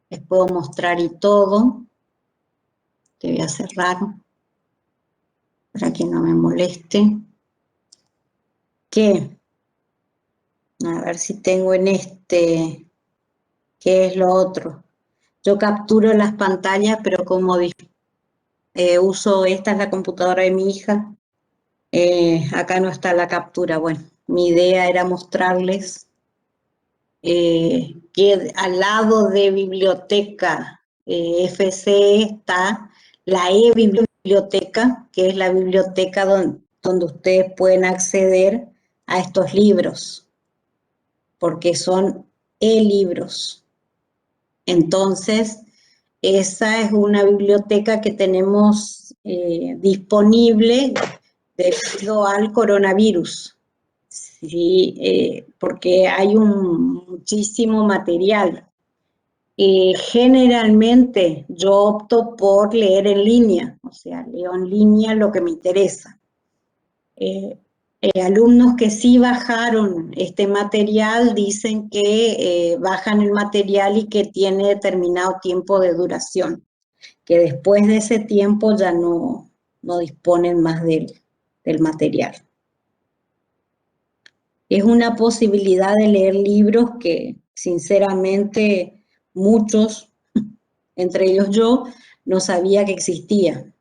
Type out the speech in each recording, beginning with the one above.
les puedo mostrar y todo. Te voy a cerrar para que no me moleste. Que, a ver si tengo en este, ¿qué es lo otro? Yo capturo las pantallas, pero como uso, esta es la computadora de mi hija, acá no está la captura. Bueno, mi idea era mostrarles que al lado de biblioteca FC está la e-biblioteca, que es la biblioteca donde ustedes pueden acceder a estos libros, porque son e-libros. Entonces, esa es una biblioteca que tenemos disponible debido al coronavirus. Sí, porque hay muchísimo material. Generalmente yo opto por leer en línea, o sea, leo en línea lo que me interesa. Alumnos que sí bajaron este material dicen que bajan el material y que tiene determinado tiempo de duración, que después de ese tiempo ya no disponen más del material. Es una posibilidad de leer libros que, sinceramente, muchos, entre ellos yo, no sabía que existía.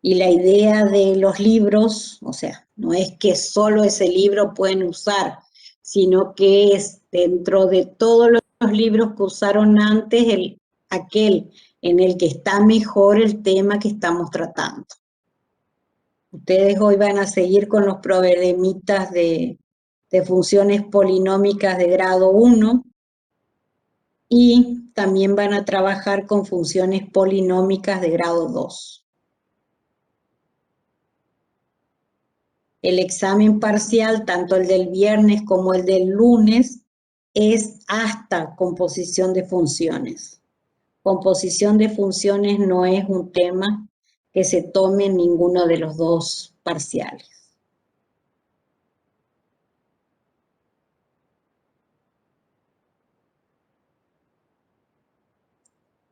Y la idea de los libros, o sea, no es que solo ese libro pueden usar, sino que es dentro de todos los libros que usaron antes, aquel en el que está mejor el tema que estamos tratando. Ustedes hoy van a seguir con los problemitas de funciones polinómicas de grado 1 y también van a trabajar con funciones polinómicas de grado 2. El examen parcial, tanto el del viernes como el del lunes, es hasta composición de funciones. Composición de funciones no es un tema que se tome en ninguno de los dos parciales.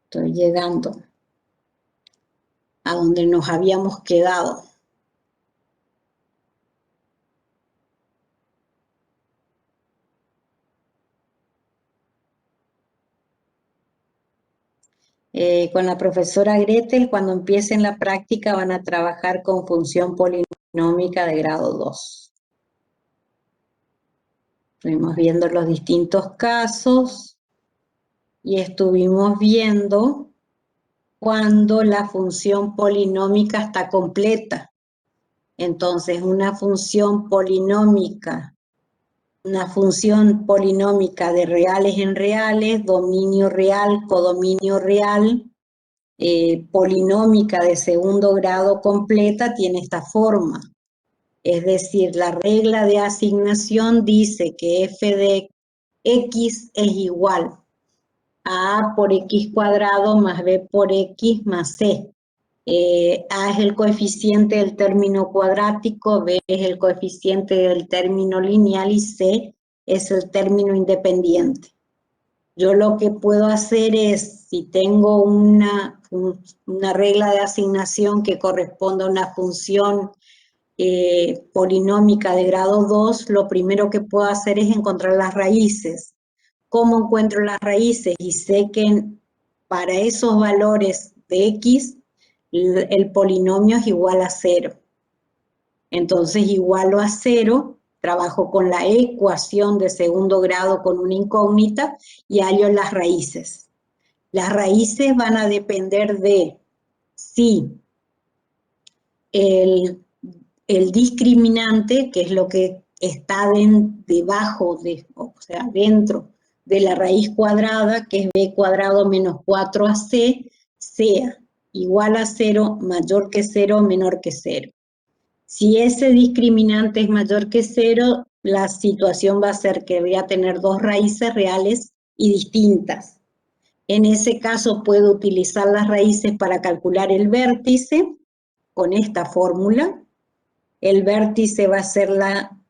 Estoy llegando a donde nos habíamos quedado. Con la profesora Gretel, cuando empiecen la práctica, van a trabajar con función polinómica de grado 2. Estuvimos viendo los distintos casos y estuvimos viendo cuando la función polinómica está completa. Entonces, una función polinómica de reales en reales, dominio real, codominio real, polinómica de segundo grado completa, tiene esta forma. Es decir, la regla de asignación dice que f de x es igual a a por x cuadrado más b por x más c. A es el coeficiente del término cuadrático, B es el coeficiente del término lineal y C es el término independiente. Yo lo que puedo hacer es, si tengo una regla de asignación que corresponde a una función polinómica de grado 2, lo primero que puedo hacer es encontrar las raíces. ¿Cómo encuentro las raíces? Y sé que para esos valores de x, el polinomio es igual a 0. Entonces, igualo a 0, trabajo con la ecuación de segundo grado con una incógnita y hallo las raíces. Las raíces van a depender de si el discriminante, que es lo que está debajo, o sea, dentro de la raíz cuadrada, que es b cuadrado menos 4ac, sea igual a 0, mayor que 0, menor que 0. Si ese discriminante es mayor que 0, la situación va a ser que voy a tener dos raíces reales y distintas. En ese caso puedo utilizar las raíces para calcular el vértice con esta fórmula. El vértice va a ser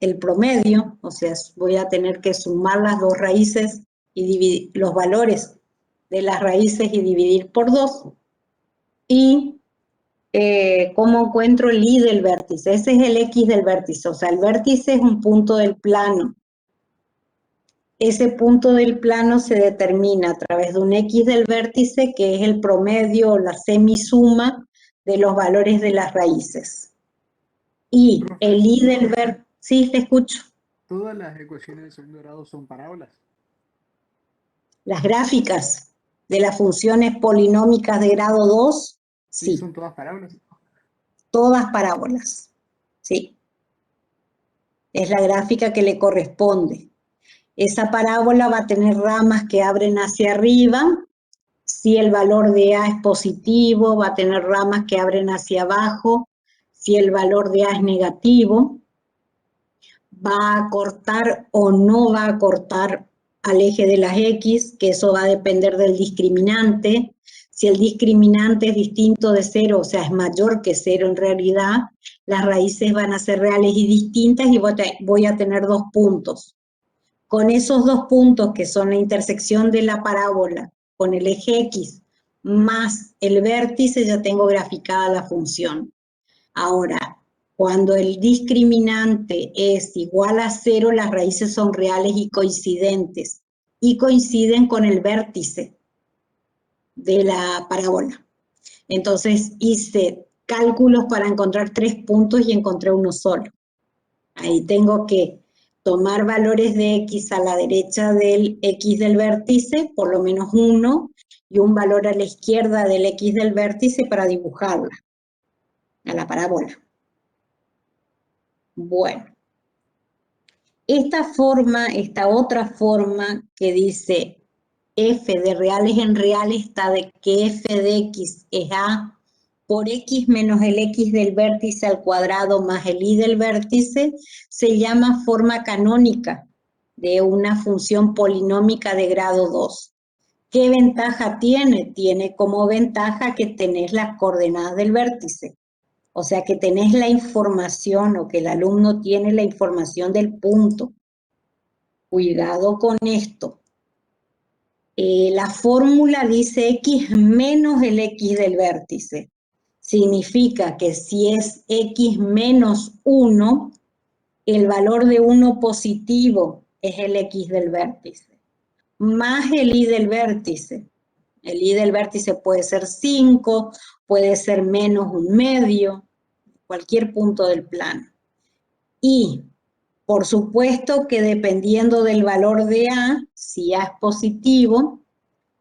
el promedio, o sea, voy a tener que sumar las dos raíces y los valores de las raíces y dividir por 2. Y cómo encuentro el y del vértice. Ese es el x del vértice, o sea, el vértice es un punto del plano. Ese punto del plano se determina a través de un x del vértice, que es el promedio o la semisuma de los valores de las raíces. Y el y del vértice, sí, te escucho. ¿Todas las ecuaciones de segundo grado son parábolas? Las gráficas de las funciones polinómicas de grado 2, Sí, sí. son todas parábolas. Todas parábolas, sí. Es la gráfica que le corresponde. Esa parábola va a tener ramas que abren hacia arriba. Si el valor de A es positivo, va a tener ramas que abren hacia abajo. Si el valor de A es negativo, va a cortar o no va a cortar al eje de las X, que eso va a depender del discriminante. Si el discriminante es distinto de 0, o sea, es mayor que 0 en realidad, las raíces van a ser reales y distintas y voy a tener 2 puntos. Con esos 2 puntos, que son la intersección de la parábola con el eje X más el vértice, ya tengo graficada la función. Ahora, cuando el discriminante es igual a 0, las raíces son reales y coincidentes, y coinciden con el vértice de la parábola. Entonces hice cálculos para encontrar 3 puntos y encontré uno solo. Ahí tengo que tomar valores de x a la derecha del x del vértice, por lo menos 1, y un valor a la izquierda del x del vértice para dibujarla, a la parábola. Bueno, esta otra forma que dice f de reales en reales está de que f de x es a por x menos el x del vértice al cuadrado más el y del vértice, se llama forma canónica de una función polinómica de grado 2. ¿Qué ventaja tiene? Tiene como ventaja que tenés las coordenadas del vértice. O sea, que tenés la información, o que el alumno tiene la información del punto. Cuidado con esto. La fórmula dice x menos el x del vértice. Significa que si es x menos 1, el valor de 1 positivo es el x del vértice, más el y del vértice. El y del vértice puede ser 5, puede ser menos un medio, cualquier punto del plano. Y, por supuesto que dependiendo del valor de A, si A es positivo,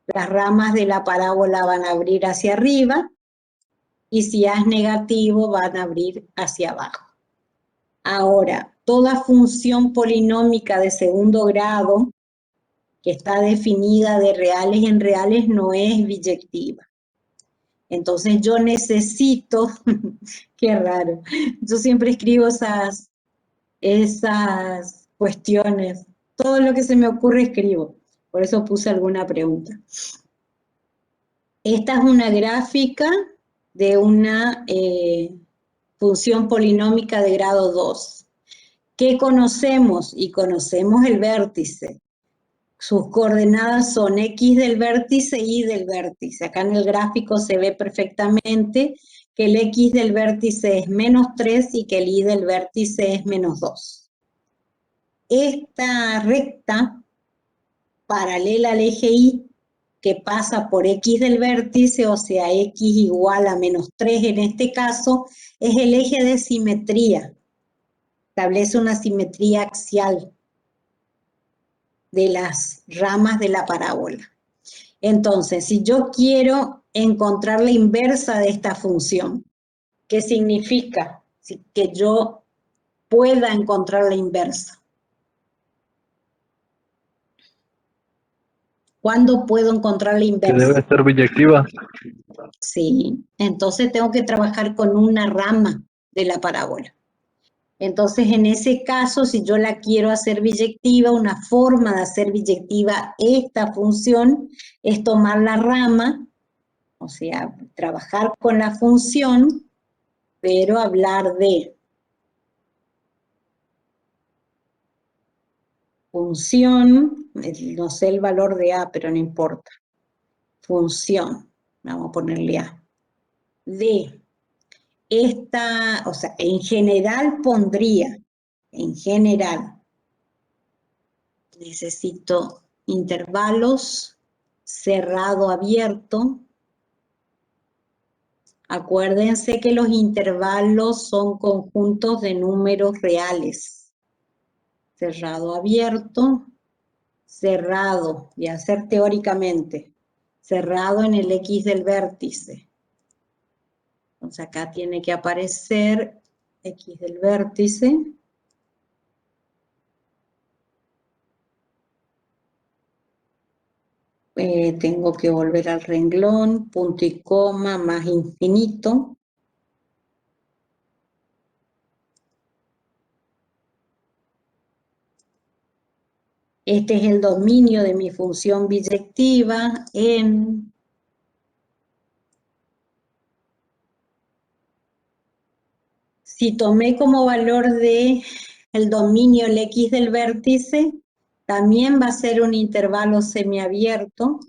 las ramas de la parábola van a abrir hacia arriba, y si A es negativo, van a abrir hacia abajo. Ahora, toda función polinómica de segundo grado, que está definida de reales en reales, no es biyectiva. Entonces yo necesito, qué raro, yo siempre escribo esas cuestiones, todo lo que se me ocurre escribo, por eso puse alguna pregunta. Esta es una gráfica de una función polinómica de grado 2. ¿Qué conocemos? Y conocemos el vértice. Sus coordenadas son x del vértice y y del vértice. Acá en el gráfico se ve perfectamente que el x del vértice es menos 3 y que el y del vértice es menos 2. Esta recta paralela al eje y, que pasa por x del vértice, o sea, x igual a menos 3 en este caso, es el eje de simetría. Establece una simetría axial de las ramas de la parábola. Entonces, si yo quiero encontrar la inversa de esta función, ¿qué significa? Que yo pueda encontrar la inversa. ¿Cuándo puedo encontrar la inversa? Que debe ser biyectiva. Sí, entonces tengo que trabajar con una rama de la parábola. Entonces, en ese caso, si yo la quiero hacer biyectiva, una forma de hacer biyectiva esta función es tomar la rama, o sea, trabajar con la función, pero hablar de función, no sé el valor de A, pero no importa. Función, vamos a ponerle A, de esta, o sea, en general pondría, en general, necesito intervalos, cerrado, abierto. Acuérdense que los intervalos son conjuntos de números reales. Cerrado, abierto, cerrado, y hacer teóricamente, cerrado en el X del vértice. Entonces acá tiene que aparecer X del vértice. Tengo que volver al renglón, punto y coma, más infinito. Este es el dominio de mi función biyectiva en si tomé como valor de el dominio el X del vértice, también va a ser un intervalo semiabierto.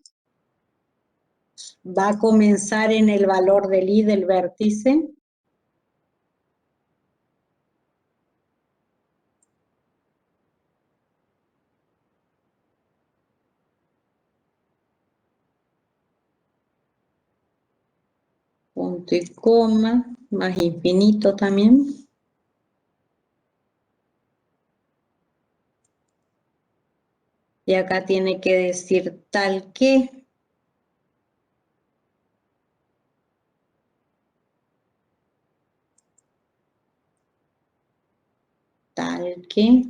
Va a comenzar en el valor del Y del vértice. Punto y coma, más infinito también. Y acá tiene que decir tal que. Tal que.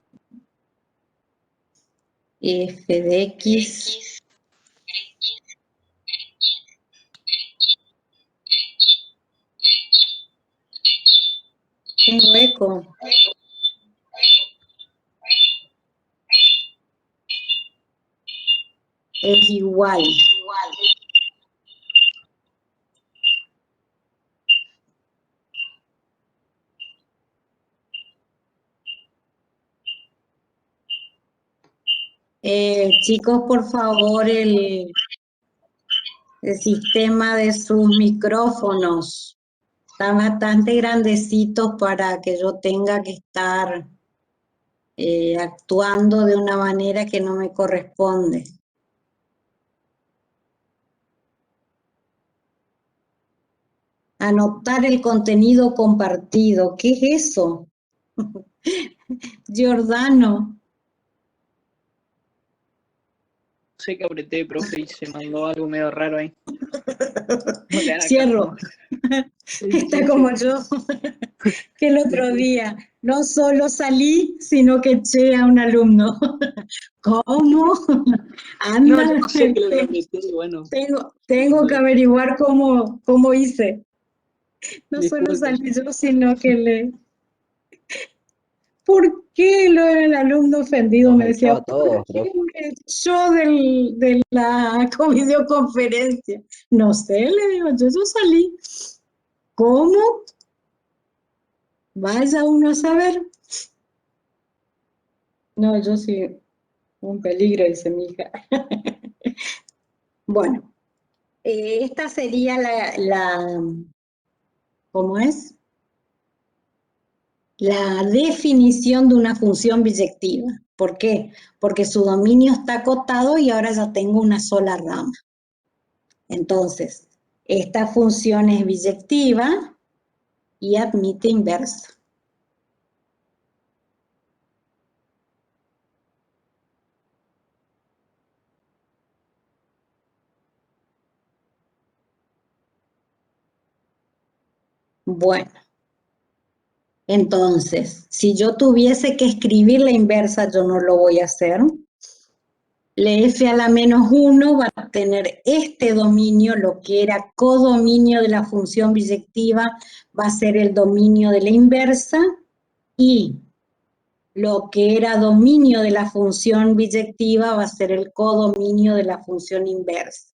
F de X. Tengo eco. Es igual. Chicos, por favor, el sistema de sus micrófonos están bastante grandecitos para que yo tenga que estar actuando de una manera que no me corresponde. Anotar el contenido compartido. ¿Qué es eso? Giordano. Sé que apreté, profe, y se mandó algo medio raro ahí. No le hagan Cierro. caso. Está como yo, que el otro día no solo salí, sino que eché a un alumno. ¿Cómo? Anda. No, yo sé que lo apreté, bueno. Tengo que averiguar cómo hice. No solo Disculpe. salí yo, sino que le... ¿Por qué el alumno ofendido me decía? ¿Por qué me echó de la videoconferencia? No sé, le digo, yo salí. ¿Cómo? Vaya uno a saber. No, yo sí, un peligro, dice mi hija. Bueno, esta sería ¿cómo es? La definición de una función biyectiva. ¿Por qué? Porque su dominio está acotado y ahora ya tengo una sola rama. Entonces, esta función es biyectiva y admite inversa. Bueno, entonces, si yo tuviese que escribir la inversa, yo no lo voy a hacer. La f a la menos 1 va a tener este dominio, lo que era codominio de la función biyectiva, va a ser el dominio de la inversa, y lo que era dominio de la función biyectiva va a ser el codominio de la función inversa.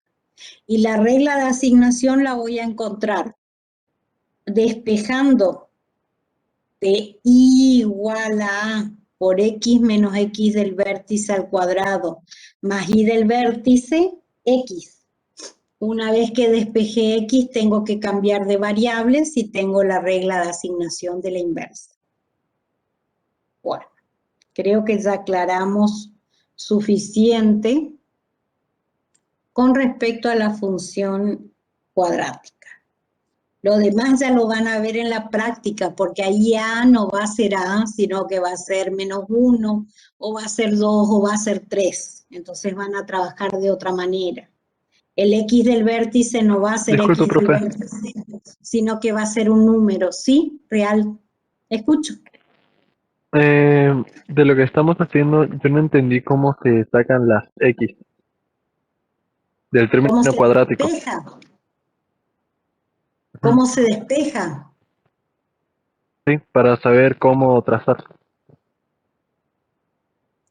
Y la regla de asignación la voy a encontrar despejando de I igual a por x menos x del vértice al cuadrado, más y del vértice, x. Una vez que despejé x, tengo que cambiar de variable si tengo la regla de asignación de la inversa. Bueno, creo que ya aclaramos suficiente con respecto a la función cuadrática. Lo demás ya lo van a ver en la práctica, porque ahí A no va a ser A, sino que va a ser -1, o va a ser 2, o va a ser 3. Entonces van a trabajar de otra manera. El X del vértice no va a ser Disculpe, X del profe. vértice, sino que va a ser un número, ¿sí? Real. Escucho. De lo que estamos haciendo, yo no entendí cómo se sacan las X del término ¿Cómo se cuadrático. despeja? ¿Cómo se despeja? Sí, para saber cómo trazar.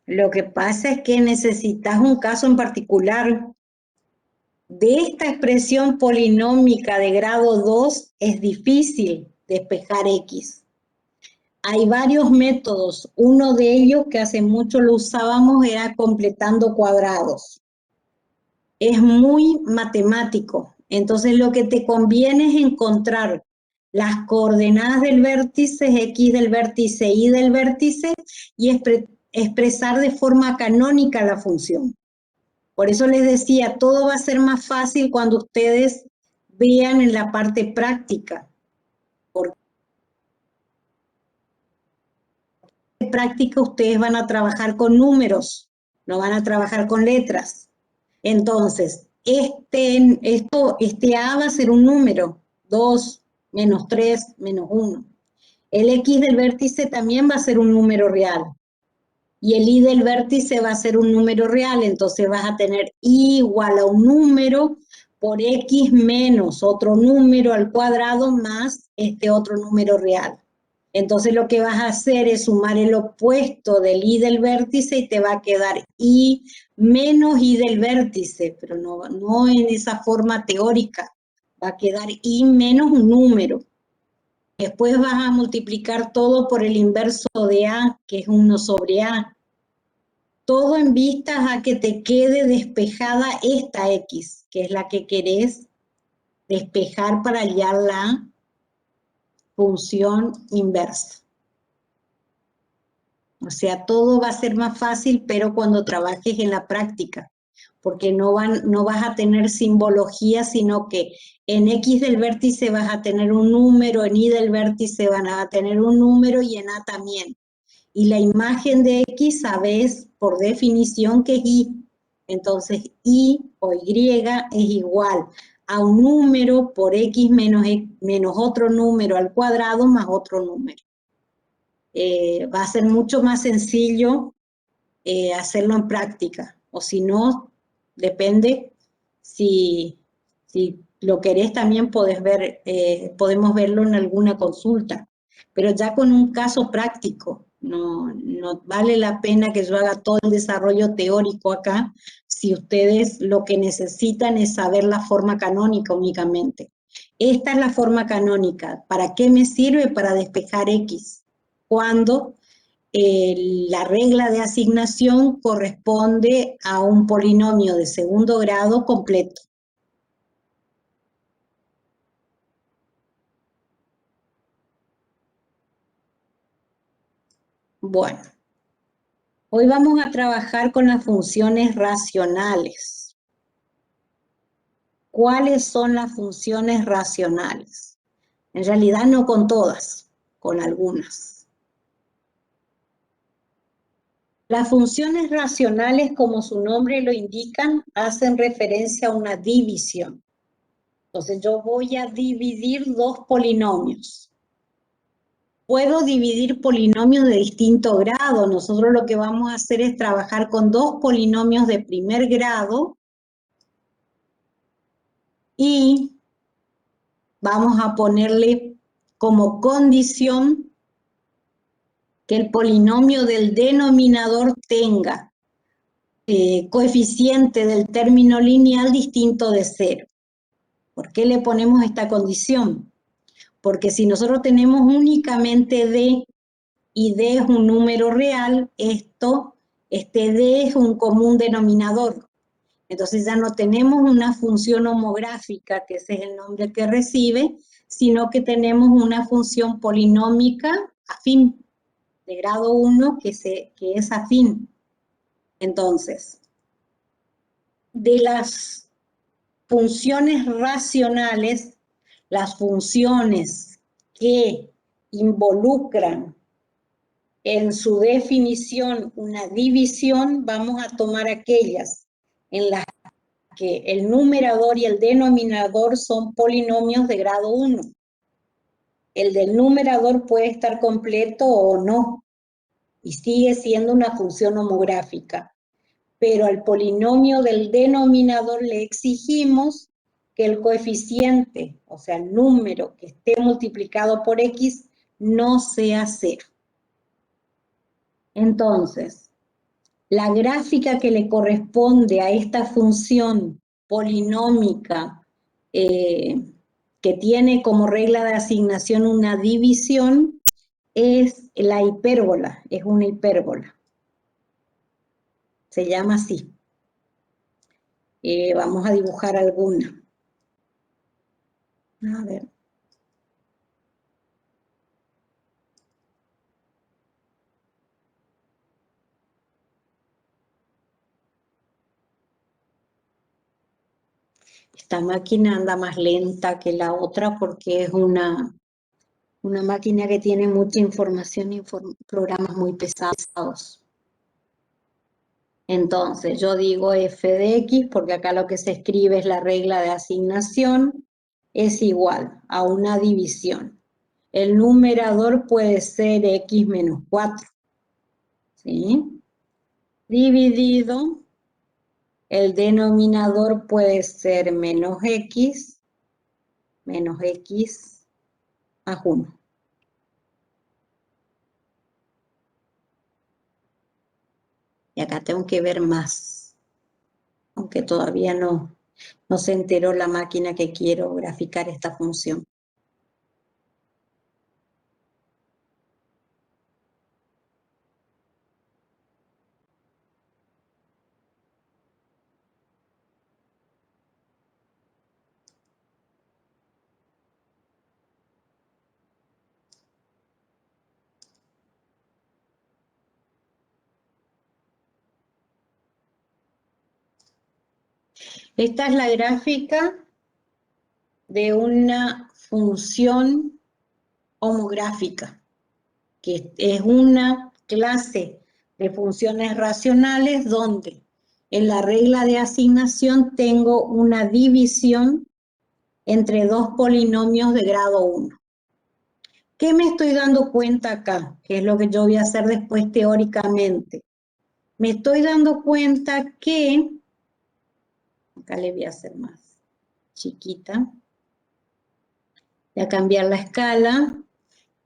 Lo que pasa es que necesitas un caso en particular. De esta expresión polinómica de grado 2 es difícil despejar X. Hay varios métodos. Uno de ellos, que hace mucho lo usábamos, era completando cuadrados. Es muy matemático. Entonces lo que te conviene es encontrar las coordenadas del vértice, X del vértice, Y del vértice, y expresar de forma canónica la función. Por eso les decía, todo va a ser más fácil cuando ustedes vean en la parte práctica. Porque en la práctica ustedes van a trabajar con números, no van a trabajar con letras. Entonces, este A va a ser un número, 2, menos 3, menos 1. El X del vértice también va a ser un número real. Y el Y del vértice va a ser un número real, entonces vas a tener Y igual a un número por X menos otro número al cuadrado más este otro número real. Entonces lo que vas a hacer es sumar el opuesto del Y del vértice y te va a quedar Y menos Y del vértice, pero no en esa forma teórica. Va a quedar Y menos un número. Después vas a multiplicar todo por el inverso de A, que es 1 sobre A. Todo en vistas a que te quede despejada esta X, que es la que querés despejar para hallar la función inversa. O sea, todo va a ser más fácil, pero cuando trabajes en la práctica, porque no vas a tener simbología, sino que en X del vértice vas a tener un número, en Y del vértice van a tener un número y en A también. Y la imagen de X sabes por definición que es Y. Entonces, Y o Y es igual a un número por X menos otro número al cuadrado más otro número. Va a ser mucho más sencillo hacerlo en práctica. O si no, depende. Si lo querés también podemos verlo en alguna consulta. Pero ya con un caso práctico. No vale la pena que yo haga todo el desarrollo teórico acá si ustedes lo que necesitan es saber la forma canónica únicamente. Esta es la forma canónica. ¿Para qué me sirve? Para despejar X. Cuando la regla de asignación corresponde a un polinomio de segundo grado completo. Bueno, hoy vamos a trabajar con las funciones racionales. ¿Cuáles son las funciones racionales? En realidad no con todas, con algunas. Las funciones racionales, como su nombre lo indican, hacen referencia a una división. Entonces yo voy a dividir dos polinomios. Puedo dividir polinomios de distinto grado. Nosotros lo que vamos a hacer es trabajar con dos polinomios de primer grado y vamos a ponerle como condición que el polinomio del denominador tenga coeficiente del término lineal distinto de 0. ¿Por qué le ponemos esta condición? Porque si nosotros tenemos únicamente D y D es un número real, este D es un común denominador. Entonces ya no tenemos una función homográfica, que ese es el nombre que recibe, sino que tenemos una función polinómica afín, de grado 1, que es afín. Entonces, de las funciones racionales, las funciones que involucran en su definición una división, vamos a tomar aquellas en las que el numerador y el denominador son polinomios de grado 1. El del numerador puede estar completo o no, y sigue siendo una función homográfica. Pero al polinomio del denominador le exigimos que el coeficiente, o sea, el número que esté multiplicado por x, no sea 0. Entonces, la gráfica que le corresponde a esta función polinómica que tiene como regla de asignación una división es la hipérbola, es una hipérbola. Se llama así. Vamos a dibujar alguna. A ver. Esta máquina anda más lenta que la otra porque es una máquina que tiene mucha información y programas muy pesados. Entonces, yo digo f de x porque acá lo que se escribe es la regla de asignación, es igual a una división. El numerador puede ser x menos 4, ¿sí? Dividido, el denominador puede ser menos x más 1. Y acá tengo que ver más, aunque todavía no se enteró la máquina que quiero graficar esta función. Esta es la gráfica de una función homográfica, que es una clase de funciones racionales donde en la regla de asignación tengo una división entre dos polinomios de grado 1. ¿Qué me estoy dando cuenta acá? Que es lo que yo voy a hacer después teóricamente. Me estoy dando cuenta que, acá le voy a hacer más chiquita, voy a cambiar la escala,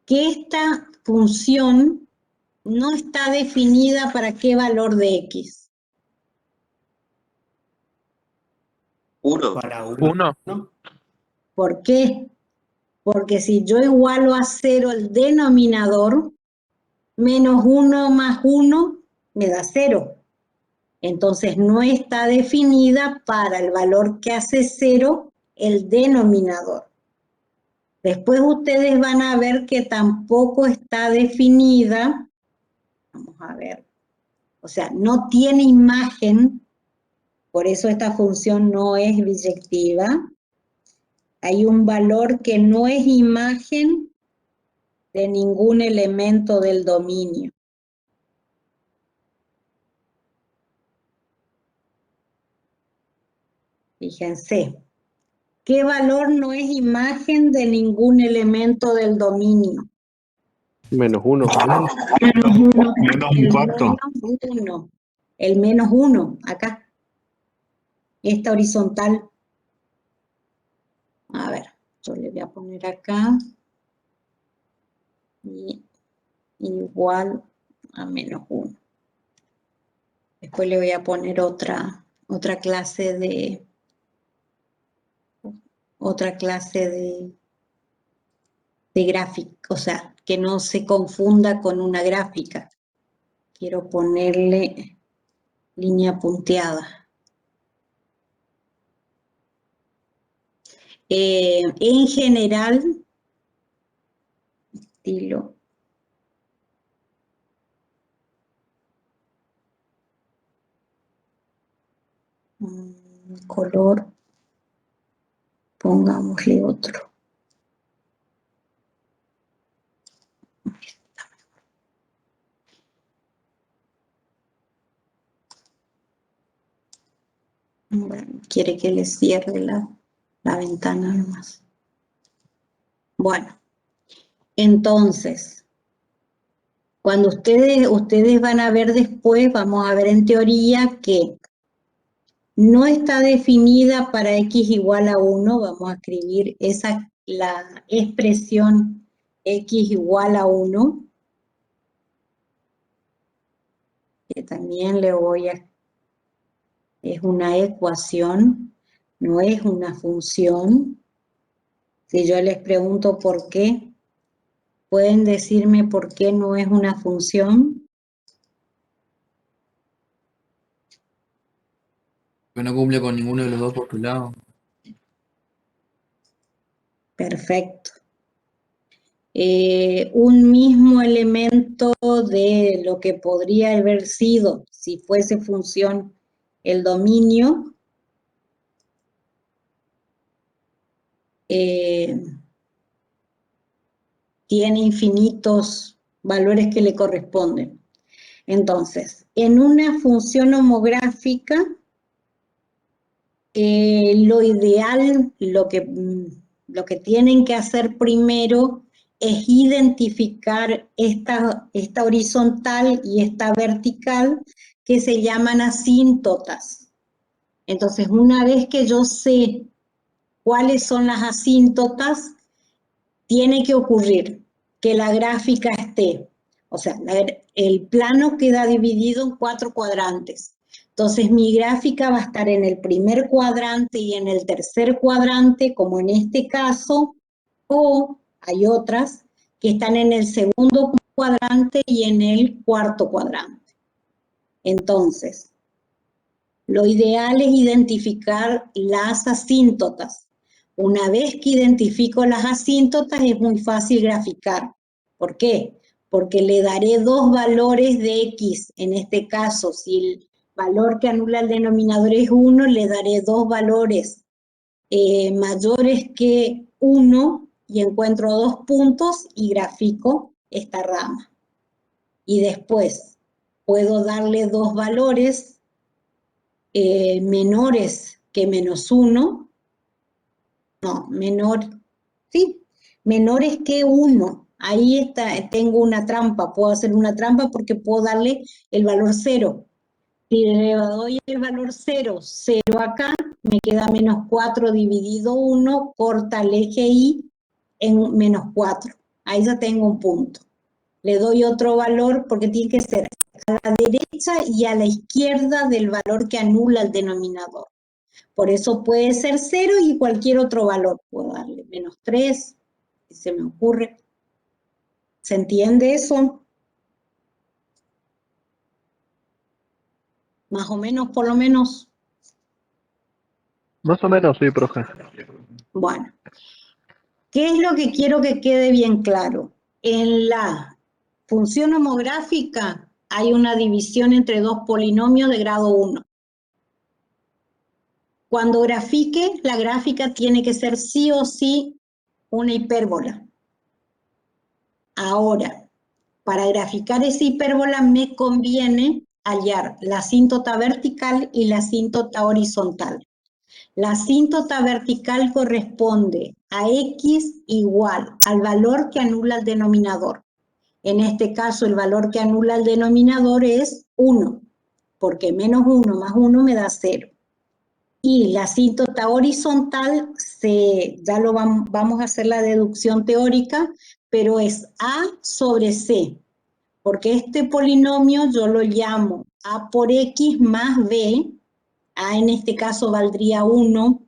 que esta función no está definida para qué valor de x. 1. Para 1. ¿Por qué? Porque si yo igualo a 0 el denominador, menos 1 más 1 me da 0. Entonces no está definida para el valor que hace 0 el denominador. Después ustedes van a ver que tampoco está definida, vamos a ver, o sea, no tiene imagen, por eso esta función no es biyectiva. Hay un valor que no es imagen de ningún elemento del dominio. Fíjense, ¿qué valor no es imagen de ningún elemento del dominio? Menos 1. menos un cuarto. El menos 1, acá. Esta horizontal. A ver, yo le voy a poner acá. Y igual a menos 1. Después le voy a poner otra clase de gráfica, o sea, que no se confunda con una gráfica. Quiero ponerle línea punteada. En general, estilo. Color, pongámosle otro. Bueno, quiere que le cierre la ventana nomás. Bueno, entonces, cuando ustedes van a ver después, vamos a ver en teoría que no está definida para x igual a 1, vamos a escribir la expresión x igual a 1, que también le voy a... es una ecuación, no es una función. Si yo les pregunto por qué, ¿pueden decirme por qué no es una función? Que no cumple con ninguno de los dos postulados. Perfecto. Un mismo elemento de lo que podría haber sido, si fuese función, el dominio, tiene infinitos valores que le corresponden. Entonces, en una función homográfica, lo ideal, lo que tienen que hacer primero es identificar esta horizontal y esta vertical, que se llaman asíntotas. Entonces, una vez que yo sé cuáles son las asíntotas, tiene que ocurrir que la gráfica esté, o sea, el plano queda dividido en 4 cuadrantes. Entonces mi gráfica va a estar en el primer cuadrante y en el tercer cuadrante, como en este caso, o hay otras que están en el segundo cuadrante y en el cuarto cuadrante. Entonces, lo ideal es identificar las asíntotas. Una vez que identifico las asíntotas es muy fácil graficar. ¿Por qué? Porque le daré dos valores de x. En este caso, si el valor que anula el denominador es 1, le daré dos valores mayores que 1 y encuentro 2 puntos y grafico esta rama. Y después puedo darle dos valores menores que menos 1, no, menores que 1. Ahí está, tengo una trampa, puedo hacer una trampa porque puedo darle el valor 0. Si le doy el valor 0, 0 acá, me queda menos 4 dividido 1, corta el eje Y en menos 4. Ahí ya tengo un punto. Le doy otro valor porque tiene que ser a la derecha y a la izquierda del valor que anula el denominador. Por eso puede ser 0 y cualquier otro valor. Puedo darle menos 3, si se me ocurre. ¿Se entiende eso? Más o menos, por lo menos. Más o menos, sí, profe. Bueno, ¿qué es lo que quiero que quede bien claro? En la función homográfica hay una división entre dos polinomios de grado 1. Cuando grafique, la gráfica tiene que ser sí o sí una hipérbola. Ahora, para graficar esa hipérbola me conviene hallar la asíntota vertical y la asíntota horizontal. La asíntota vertical corresponde a x igual al valor que anula el denominador. En este caso, el valor que anula el denominador es 1, porque menos 1 más 1 me da 0. Y la asíntota horizontal, ya lo vamos a hacer la deducción teórica, pero es A sobre C, porque este polinomio yo lo llamo A por X más B. A en este caso valdría 1,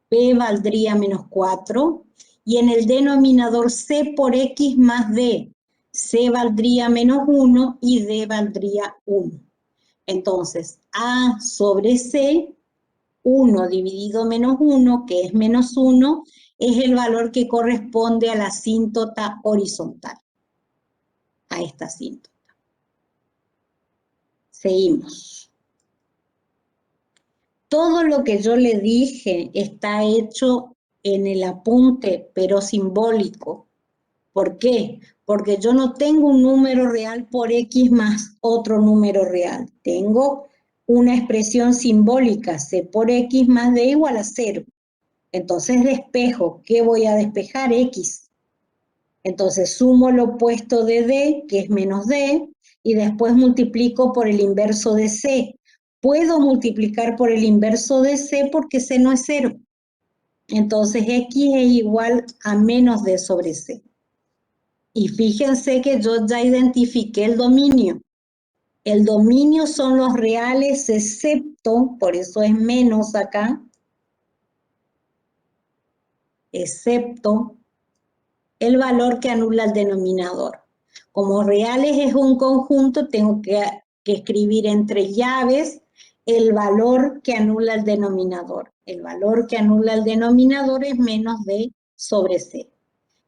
B valdría menos 4, y en el denominador C por X más D. C valdría menos 1 y D valdría 1. Entonces, A sobre C, 1 dividido menos 1, que es menos 1, es el valor que corresponde a la asíntota horizontal, a esta asíntota. Seguimos. Todo lo que yo le dije está hecho en el apunte, pero simbólico. ¿Por qué? Porque yo no tengo un número real por X más otro número real. Tengo una expresión simbólica, C por X más D igual a 0. Entonces despejo. ¿Qué voy a despejar? X. Entonces sumo lo opuesto de D, que es menos D, y después multiplico por el inverso de C. Puedo multiplicar por el inverso de C porque C no es 0. Entonces X es igual a menos D sobre C. Y fíjense que yo ya identifiqué el dominio. El dominio son los reales excepto, por eso es menos acá, excepto el valor que anula el denominador. Como reales es un conjunto, tengo que escribir entre llaves el valor que anula el denominador. El valor que anula el denominador es menos D sobre C.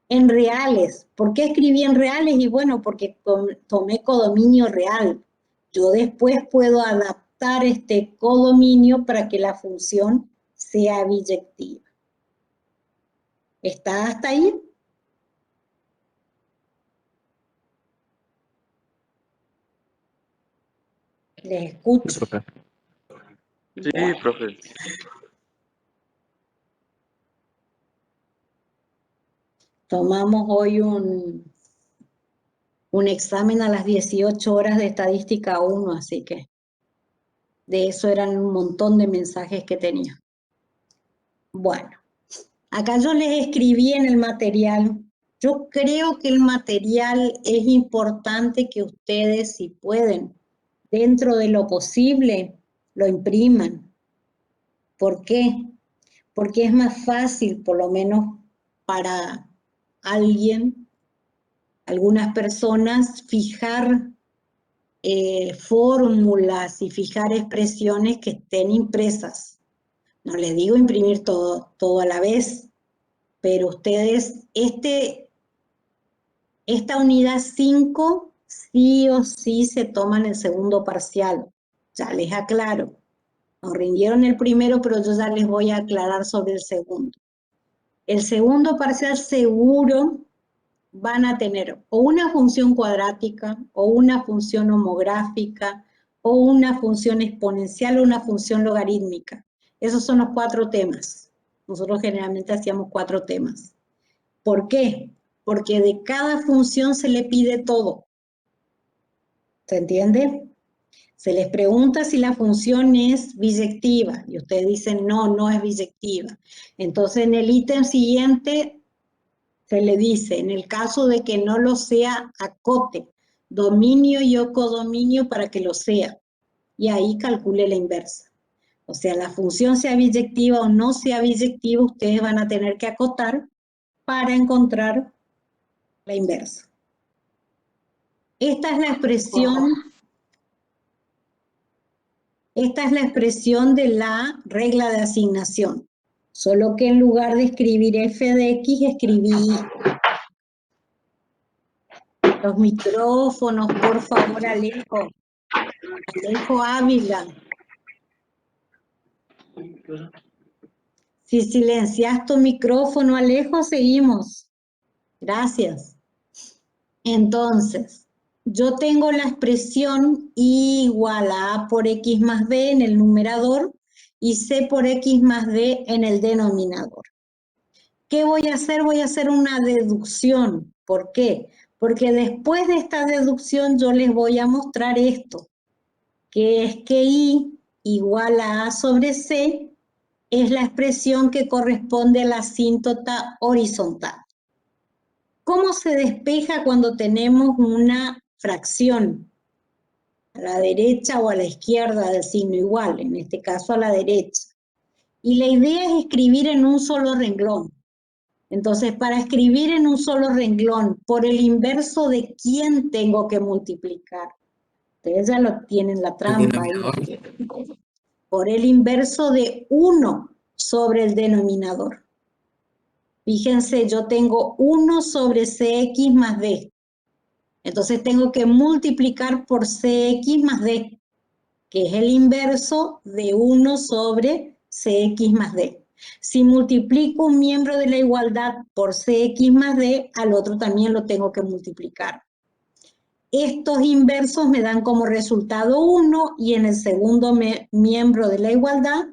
En reales, ¿por qué escribí en reales? Y bueno, porque tomé codominio real. Yo después puedo adaptar este codominio para que la función sea biyectiva. ¿Está hasta ahí? Les escucho. Sí, profe. Sí, profe. Tomamos hoy un examen a las 18 horas de estadística 1, así que de eso eran un montón de mensajes que tenía. Bueno, acá yo les escribí en el material. Yo creo que el material es importante que ustedes, si pueden, dentro de lo posible, lo impriman. ¿Por qué? Porque es más fácil, por lo menos para alguien, algunas personas, fijar fórmulas y fijar expresiones que estén impresas. No les digo imprimir todo a la vez, pero ustedes, esta unidad 5 sí o sí se toma en el segundo parcial. Ya les aclaro. Nos rindieron el primero, pero yo ya les voy a aclarar sobre el segundo. El segundo parcial seguro van a tener o una función cuadrática, o una función homográfica, o una función exponencial, o una función logarítmica. Esos son los 4 temas. Nosotros generalmente hacíamos 4 temas. ¿Por qué? Porque de cada función se le pide todo. ¿Se entiende? Se les pregunta si la función es biyectiva, y ustedes dicen no, no es biyectiva. Entonces en el ítem siguiente se le dice, en el caso de que no lo sea, acote dominio y o codominio para que lo sea. Y ahí calcule la inversa. O sea, la función sea biyectiva o no sea biyectiva, ustedes van a tener que acotar para encontrar la inversa. Esta es la expresión de la regla de asignación. Solo que en lugar de escribir f de x, escribí los micrófonos, por favor, Alejo. Alejo Ávila. Si silencias tu micrófono, Alejo, seguimos. Gracias. Entonces, yo tengo la expresión I igual a A por X más B en el numerador y C por X más D en el denominador. ¿Qué voy a hacer? Voy a hacer una deducción. ¿Por qué? Porque después de esta deducción yo les voy a mostrar esto, que es que I igual a A sobre C es la expresión que corresponde a la asíntota horizontal. ¿Cómo se despeja cuando tenemos una fracción? A la derecha o a la izquierda del signo igual, en este caso a la derecha. Y la idea es escribir en un solo renglón. Entonces, para escribir en un solo renglón, por el inverso de quién tengo que multiplicar. Ustedes ya lo tienen la trampa ahí. Por el inverso de 1 sobre el denominador. Fíjense, yo tengo 1 sobre cx más d. Entonces tengo que multiplicar por cx más d, que es el inverso de 1 sobre cx más d. Si multiplico un miembro de la igualdad por cx más d, al otro también lo tengo que multiplicar. Estos inversos me dan como resultado 1 y en el segundo miembro de la igualdad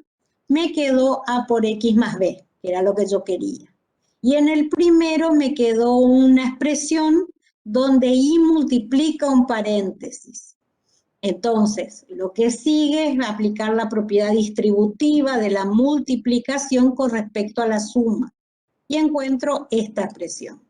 me quedó a por x más b, que era lo que yo quería. Y en el primero me quedó una expresión donde y multiplica un paréntesis. Entonces, lo que sigue es aplicar la propiedad distributiva de la multiplicación con respecto a la suma. Y encuentro esta expresión.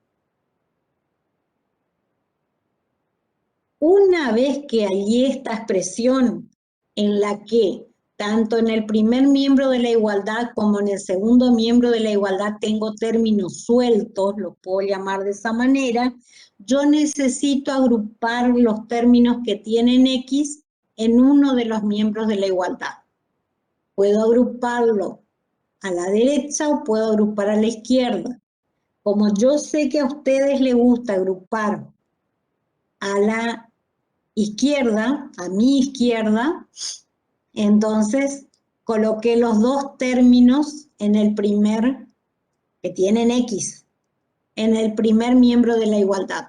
Una vez que hallé esta expresión en la que tanto en el primer miembro de la igualdad como en el segundo miembro de la igualdad tengo términos sueltos, los puedo llamar de esa manera, yo necesito agrupar los términos que tienen X en uno de los miembros de la igualdad. Puedo agruparlo a la derecha o puedo agrupar a la izquierda. Como yo sé que a ustedes les gusta agrupar a la izquierda, a mi izquierda, entonces coloqué los dos términos en el primer, que tienen X, en el primer miembro de la igualdad.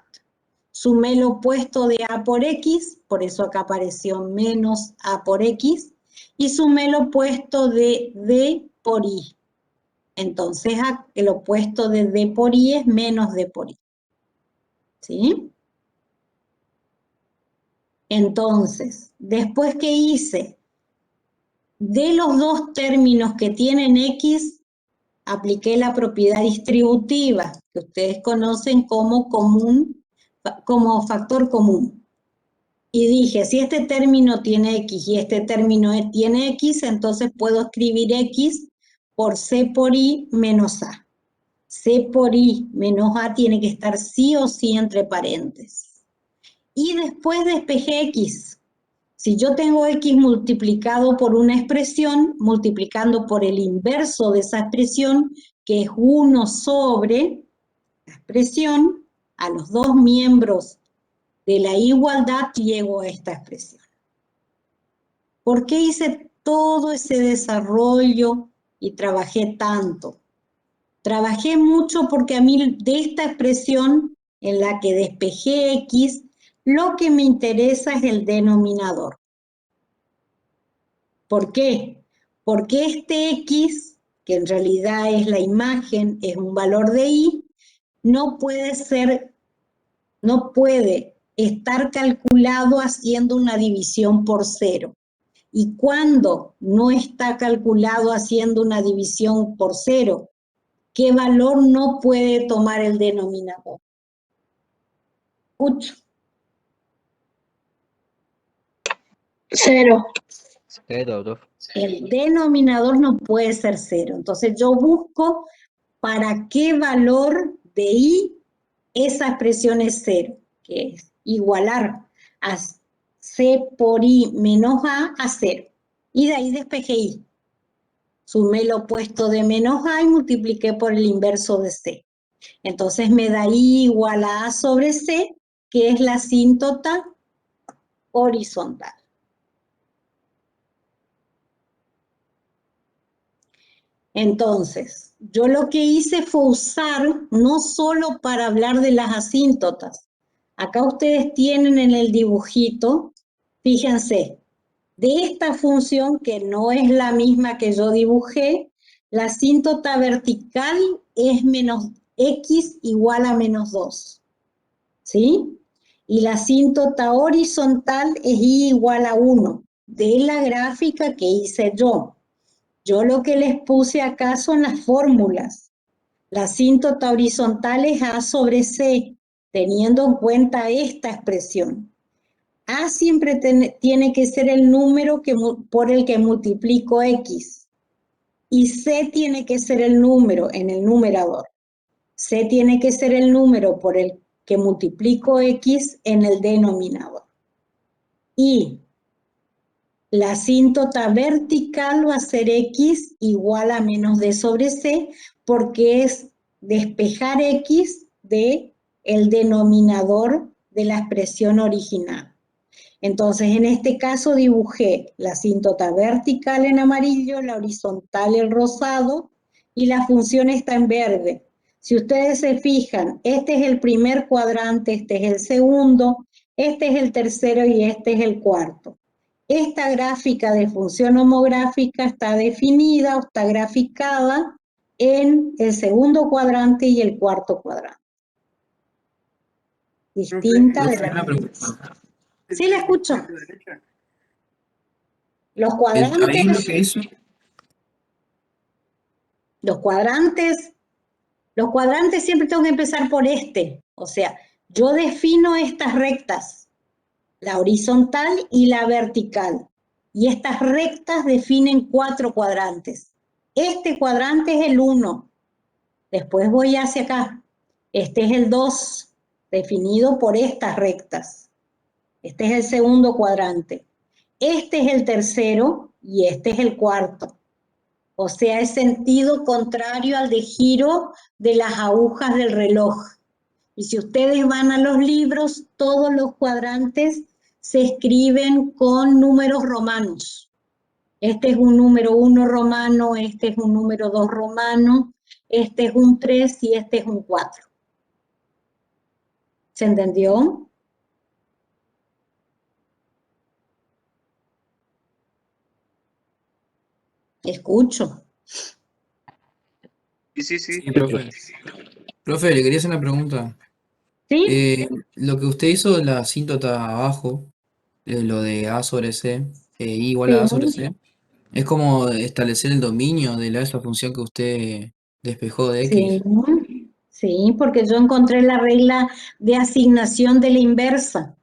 Sumé lo opuesto de A por X, por eso acá apareció menos A por X, y sumé lo opuesto de D por I. Entonces el opuesto de D por I es menos D por I. ¿Sí? Entonces, después que hice de los dos términos que tienen X, apliqué la propiedad distributiva, que ustedes conocen como factor común. Y dije, si este término tiene X y este término tiene X, entonces puedo escribir X por C por I menos A. C por I menos A tiene que estar sí o sí entre paréntesis. Y después despejé X. Si yo tengo X multiplicado por una expresión, multiplicando por el inverso de esa expresión, que es 1 sobre la expresión, a los dos miembros de la igualdad llego a esta expresión. ¿Por qué hice todo ese desarrollo y trabajé tanto? Trabajé mucho porque a mí de esta expresión en la que despejé X, lo que me interesa es el denominador. ¿Por qué? Porque este X, que en realidad es la imagen, es un valor de Y, no puede estar calculado haciendo una división por 0. ¿Y cuando no está calculado haciendo una división por 0? ¿Qué valor no puede tomar el denominador? Escucho. 0. 0, profe. El denominador no puede ser 0. Entonces yo busco para qué valor de I esa expresión es 0, que es igualar a C por I menos A 0. Y de ahí despejé I. Sumé lo opuesto de menos A y multipliqué por el inverso de C. Entonces me da I igual a A sobre C, que es la asíntota horizontal. Entonces, yo lo que hice fue usar, no solo para hablar de las asíntotas. Acá ustedes tienen en el dibujito, fíjense, de esta función que no es la misma que yo dibujé, la asíntota vertical es menos x igual a menos 2. ¿Sí? Y la asíntota horizontal es y igual a 1, de la gráfica que hice yo. Yo lo que les puse acá son las fórmulas. La asíntota horizontal es A sobre C, teniendo en cuenta esta expresión. A siempre tiene que ser el número por el que multiplico X. Y C tiene que ser el número en el numerador. C tiene que ser el número por el que multiplico X en el denominador. Y la asíntota vertical va a ser X igual a menos D sobre C, porque es despejar X de el denominador de la expresión original. Entonces, en este caso dibujé la asíntota vertical en amarillo, la horizontal en rosado, y la función está en verde. Si ustedes se fijan, este es el primer cuadrante, este es el segundo, este es el tercero y este es el cuarto. Esta gráfica de función homográfica está definida o está graficada en el segundo cuadrante y el cuarto cuadrante. Distinta de la pregunta. Sí, la escucho. Los Ahí lo que cuadrantes, hizo. los cuadrantes siempre tengo que empezar por este. O sea, yo defino estas rectas, la horizontal y la vertical. Y estas rectas definen 4 cuadrantes. Este cuadrante es el 1. Después voy hacia acá. Este es el 2, definido por estas rectas. Este es el segundo cuadrante. Este es el tercero y este es el cuarto. O sea, es sentido contrario al de giro de las agujas del reloj. Y si ustedes van a los libros, todos los cuadrantes se escriben con números romanos. Este es un número 1 romano, este es un número 2 romano, este es un 3 y este es un 4. ¿Se entendió? Escucho. Sí. Sí, profe. Profe, le quería hacer una pregunta. ¿Sí? Lo que usted hizo de la asíntota abajo, lo de A sobre C, I igual a A sobre Sí. C, es como establecer el dominio de esa función que usted despejó de X. Sí, porque yo encontré la regla de asignación de la inversa.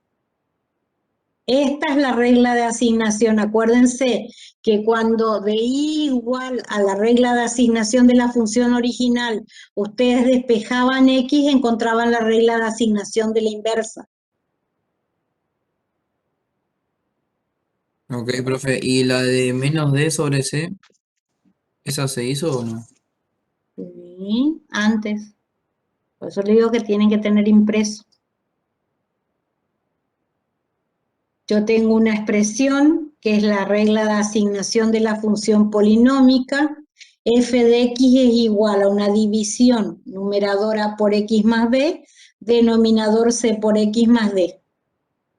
Esta es la regla de asignación. Acuérdense que cuando de I igual a la regla de asignación de la función original, ustedes despejaban X, encontraban la regla de asignación de la inversa. Ok, profe. ¿Y la de menos D sobre C, esa se hizo o no? Sí, antes. Por eso le digo que tienen que tener impreso. Yo tengo una expresión que es la regla de asignación de la función polinómica. F de X es igual a una división numerador A por X más B, denominador C por X más D.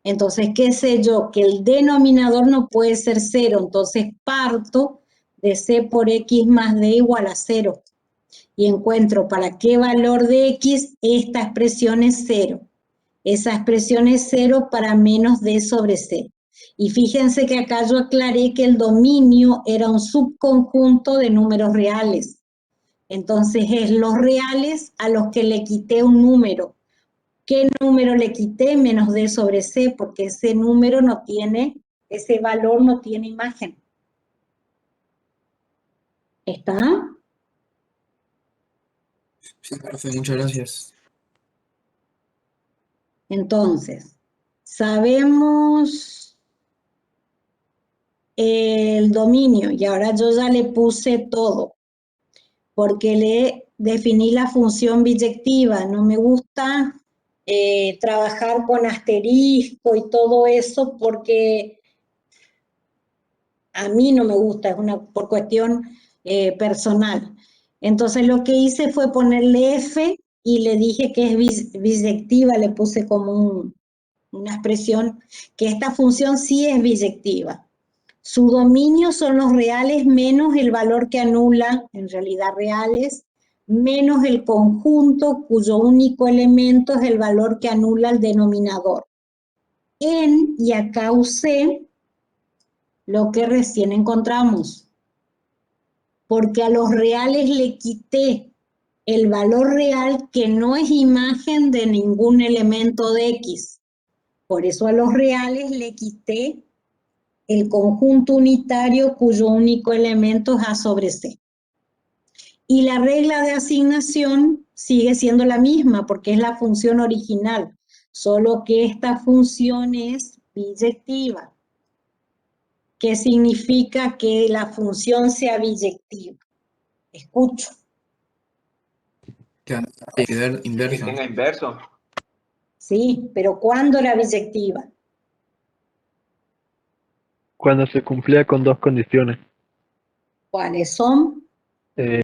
Entonces, ¿qué sé yo? Que el denominador no puede ser 0, entonces parto de C por X más D igual a 0. Y encuentro para qué valor de X esta expresión es 0. Esa expresión es 0 para menos D sobre C. Y fíjense que acá yo aclaré que el dominio era un subconjunto de números reales. Entonces es los reales a los que le quité un número. ¿Qué número le quité? Menos D sobre C, porque ese número no tiene, ese valor no tiene imagen. ¿Está? Sí, profe, muchas gracias. Entonces, sabemos el dominio y ahora yo ya le puse todo, porque le definí la función biyectiva. No me gusta trabajar con asterisco y todo eso porque a mí no me gusta, es por cuestión personal. Entonces lo que hice fue ponerle F y le dije que es biyectiva, le puse como una expresión que esta función sí es biyectiva. Su dominio son los reales menos el valor que anula, en realidad reales, menos el conjunto cuyo único elemento es el valor que anula el denominador. Y acá usé lo que recién encontramos, porque a los reales le quité el valor real que no es imagen de ningún elemento de X. Por eso a los reales le quité el conjunto unitario cuyo único elemento es A sobre C. Y la regla de asignación sigue siendo la misma porque es la función original, solo que esta función es biyectiva. ¿Qué significa que la función sea biyectiva? Escucho. Que tiene que ver Que inverso. tenga inverso. Sí, pero ¿cuándo era biyectiva? Cuando se cumplía con dos condiciones. ¿Cuáles son? Eh,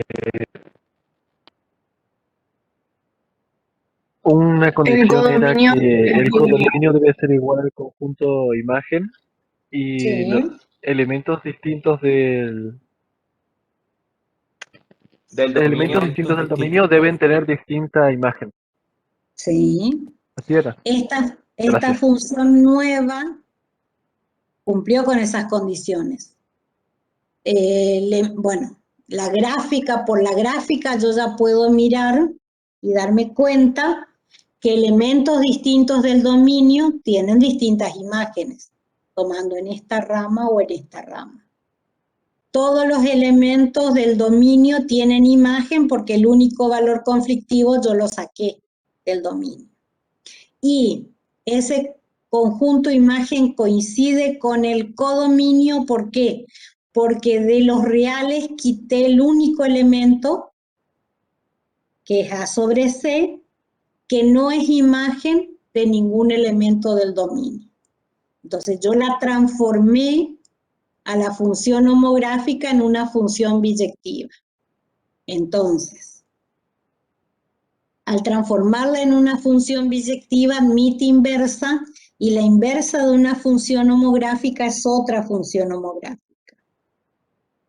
una condición era codominio. que el codominio debe ser igual al conjunto imagen y Sí, los elementos distintos del Del elementos dominio. distintos del dominio deben tener distinta imagen. sí. Así era. Esta Gracias. función nueva cumplió con esas condiciones. Bueno, la gráfica, por la gráfica yo ya puedo mirar y darme cuenta que elementos distintos del dominio tienen distintas imágenes, tomando en esta rama o en esta rama. Todos los elementos del dominio tienen imagen porque el único valor conflictivo yo lo saqué del dominio. Y ese conjunto imagen coincide con el codominio, ¿por qué? Porque de los reales quité el único elemento, que es A sobre C, que no es imagen de ningún elemento del dominio. Entonces yo la transformé a la función homográfica en una función biyectiva. Entonces, al transformarla en una función biyectiva, admite inversa, y la inversa de una función homográfica es otra función homográfica.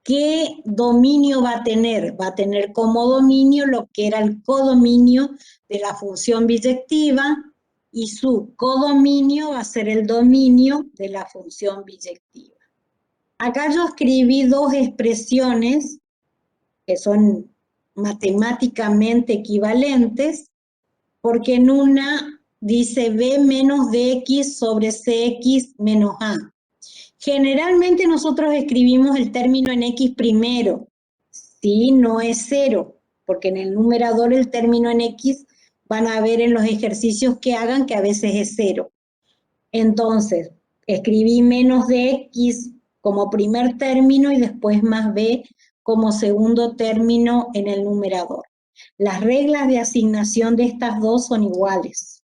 ¿Qué dominio va a tener? Va a tener como dominio lo que era el codominio de la función biyectiva, y su codominio va a ser el dominio de la función biyectiva. Acá yo escribí dos expresiones que son matemáticamente equivalentes, porque en una dice B menos DX sobre CX menos A. Generalmente nosotros escribimos el término en X primero, ¿sí? No es cero, porque en el numerador el término en X van a ver en los ejercicios que hagan que a veces es cero. Entonces, escribí menos DX como primer término y después más B como segundo término en el numerador. Las reglas de asignación de estas dos son iguales.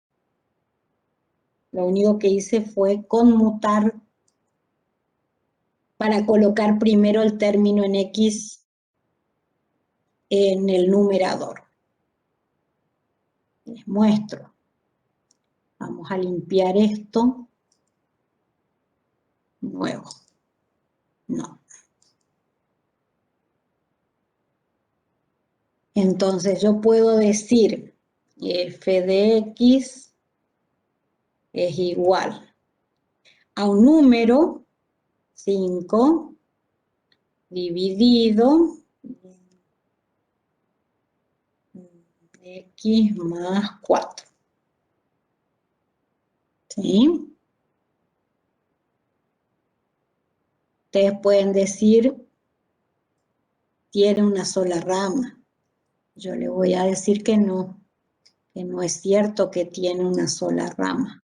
Lo único que hice fue conmutar para colocar primero el término en X en el numerador. Les muestro. Vamos a limpiar esto. Nuevo. No. Entonces yo puedo decir f de x es igual a un número 5 dividido x más 4. ¿Sí? Ustedes pueden decir, tiene una sola rama. Yo le voy a decir que no es cierto que tiene una sola rama.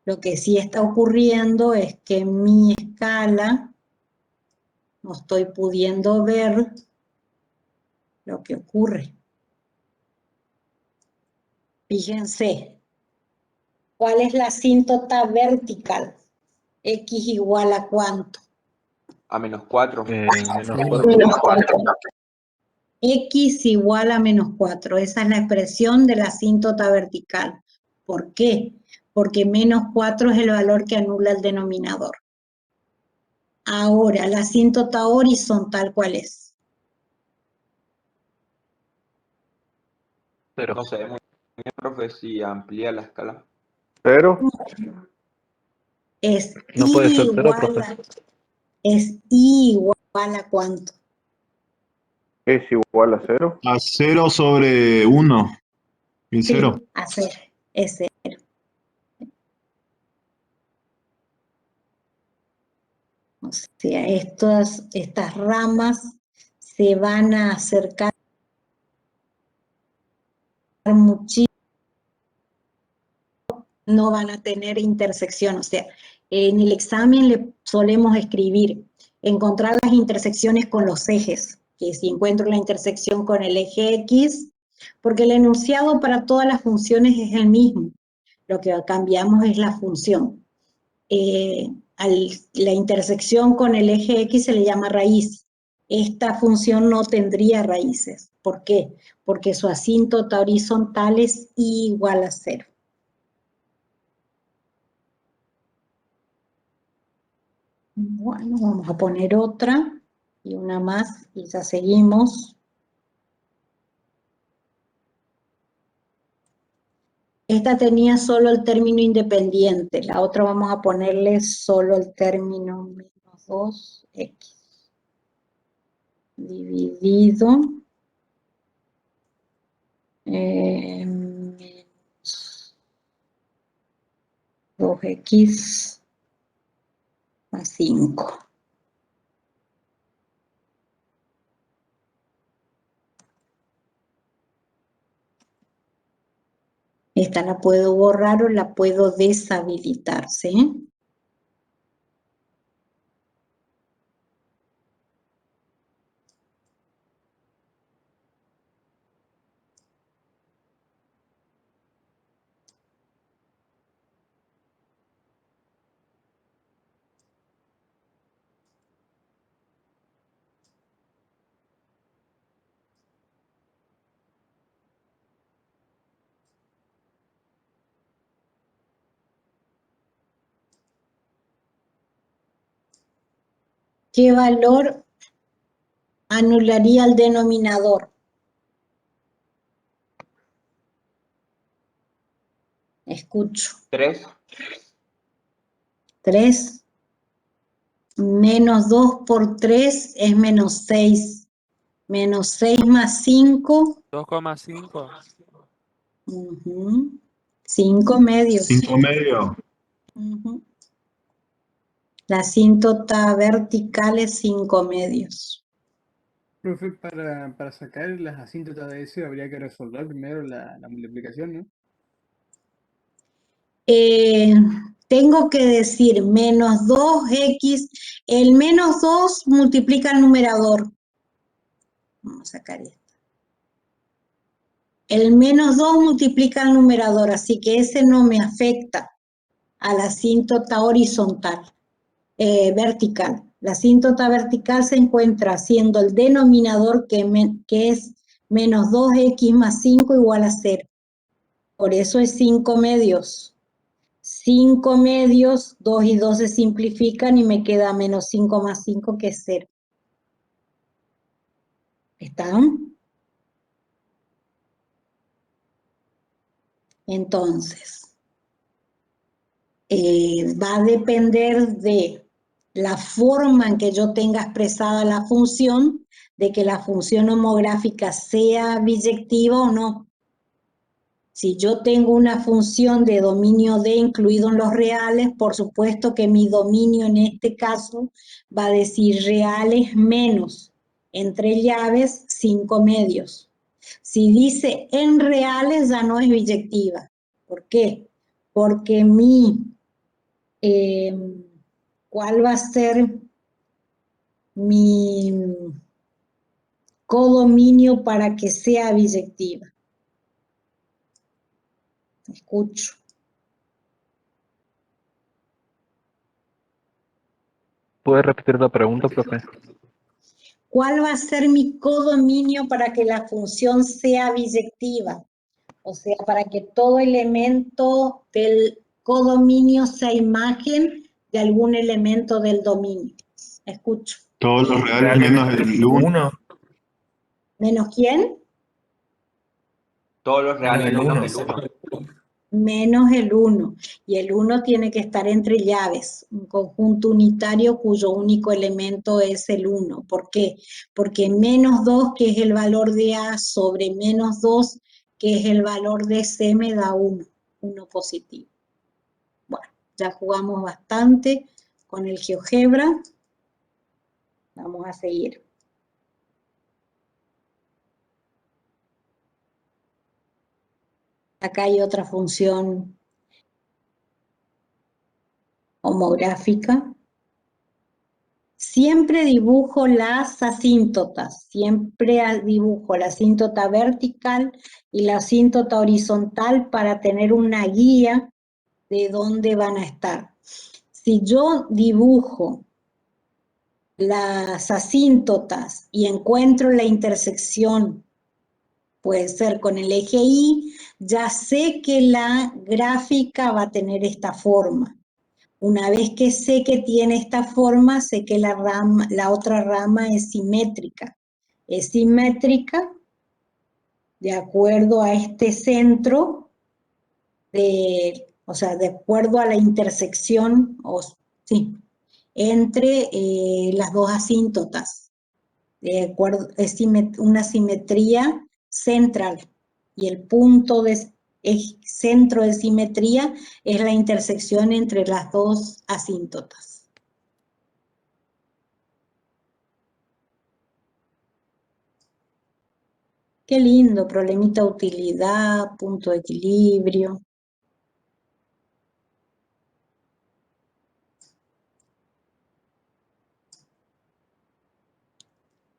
Lo que sí está ocurriendo es que en mi escala no estoy pudiendo ver lo que ocurre. Fíjense, ¿cuál es la asíntota vertical? X igual a ¿cuánto? A menos 4. Menos 4. X igual a menos 4. Esa es la expresión de la asíntota vertical. ¿Por qué? Porque menos 4 es el valor que anula el denominador. Ahora, la asíntota horizontal, ¿cuál es? Cero. No sé, muy bien, profe, si amplía la escala. ¿Cero? Es No puede ser cero, igual profe. es igual a ¿cuánto? ¿Es igual a 0? A 0 sobre 1. ¿Y Sí, 0? a 0. Es 0. O sea, estas ramas se van a acercar muchísimo, no van a tener intersección. O sea, en el examen le solemos escribir, encontrar las intersecciones con los ejes, que si encuentro la intersección con el eje X, porque el enunciado para todas las funciones es el mismo, lo que cambiamos es la función. La intersección con el eje X se le llama raíz. Esta función no tendría raíces. ¿Por qué? Porque su asíntota horizontal es igual a 0. Bueno, vamos a poner otra y una más y ya seguimos. Esta tenía solo el término independiente, la otra vamos a ponerle solo el término menos 2x dividido menos 2x más 5. Esta la puedo borrar o la puedo deshabilitar, ¿sí? ¿Qué valor anularía el denominador? Escucho. 3. 3. Menos 2 por 3 es menos 6. Menos 6 más 5. 2,5. 5 medios. 5 medio. La asíntota vertical es 5 medios. Profe, para sacar las asíntotas de ese habría que resolver primero la multiplicación, ¿no? Tengo que decir menos 2x, el menos 2 multiplica el numerador. Vamos a sacar esto. El menos 2 multiplica el numerador, así que ese no me afecta a la asíntota horizontal, vertical. La asíntota vertical se encuentra siendo el denominador que es menos 2x más 5 igual a 0. Por eso es 5 medios. 5 medios, 2 y 2 se simplifican y me queda menos 5 más 5 que es 0. ¿Están? Entonces, va a depender de la forma en que yo tenga expresada la función, de que la función homográfica sea biyectiva o no. Si yo tengo una función de dominio D incluido en los reales, por supuesto que mi dominio en este caso va a decir reales menos, entre llaves, 5 medios. Si dice en reales ya no es biyectiva. ¿Por qué? Porque ¿cuál va a ser mi codominio para que sea biyectiva? Escucho. ¿Puede repetir la pregunta, profe? ¿Cuál va a ser mi codominio para que la función sea biyectiva? O sea, para que todo elemento del codominio sea imagen de algún elemento del dominio. Escucho. Todos los reales menos el 1. ¿Menos quién? Todos los reales menos el 1. Menos el 1. Y el 1 tiene que estar entre llaves, un conjunto unitario cuyo único elemento es el 1. ¿Por qué? Porque menos 2, que es el valor de A, sobre menos 2, que es el valor de C, me da 1 positivo. Bueno, ya jugamos bastante con el GeoGebra. Vamos a seguir. Acá hay otra función homográfica. Siempre dibujo las asíntotas, siempre dibujo la asíntota vertical y la asíntota horizontal para tener una guía de dónde van a estar. Si yo dibujo las asíntotas y encuentro la intersección, puede ser con el eje Y, ya sé que la gráfica va a tener esta forma. Una vez que sé que tiene esta forma, sé que la otra rama es simétrica. Es simétrica de acuerdo a este centro, o sea, de acuerdo a la intersección, sí, entre las dos asíntotas. De acuerdo, es una simetría central y el punto de centro de simetría es la intersección entre las dos asíntotas. Qué lindo, problemita de utilidad, punto de equilibrio.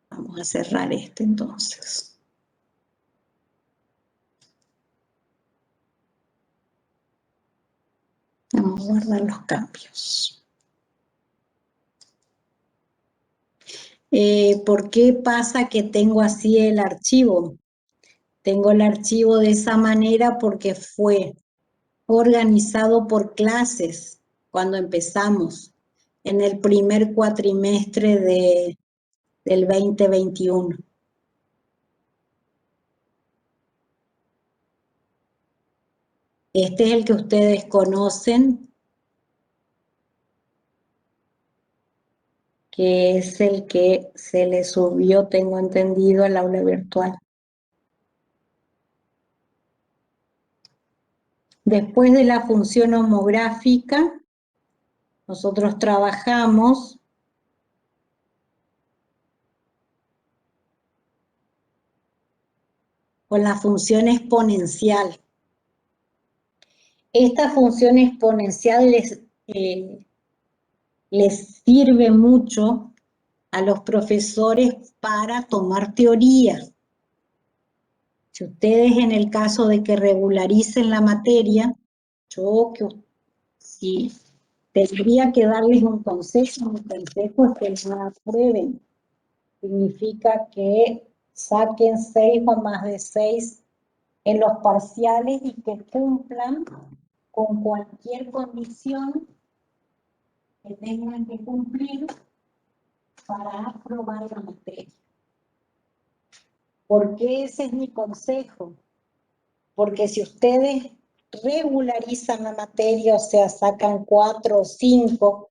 Vamos a cerrar este entonces. Vamos a guardar los cambios. ¿Por qué pasa que tengo así el archivo? Tengo el archivo de esa manera porque fue organizado por clases cuando empezamos en el primer cuatrimestre del 2021. Este es el que ustedes conocen, que es el que se le subió, tengo entendido, al aula virtual. Después de la función homográfica, nosotros trabajamos con la función exponencial. Esta función exponencial les sirve mucho a los profesores para tomar teoría. Si ustedes, en el caso de que regularicen la materia, si tendría que darles un consejo, mi consejo es que la aprueben. Significa que saquen 6 o más de 6 en los parciales y que cumplan con cualquier condición que tengan que cumplir para aprobar la materia. ¿Por qué ese es mi consejo? Porque si ustedes regularizan la materia, o sea, sacan 4 o 5,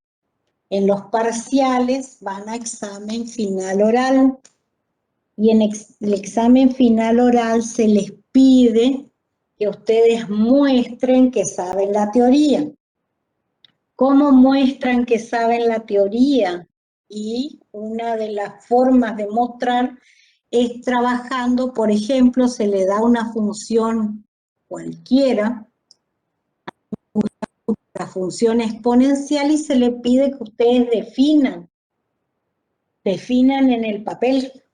en los parciales van a examen final oral. Y en el examen final oral se les pide que ustedes muestren que saben la teoría. ¿Cómo muestran que saben la teoría? Y una de las formas de mostrar es trabajando, por ejemplo, se le da una función cualquiera, la función exponencial, y se le pide que ustedes definan en el papel,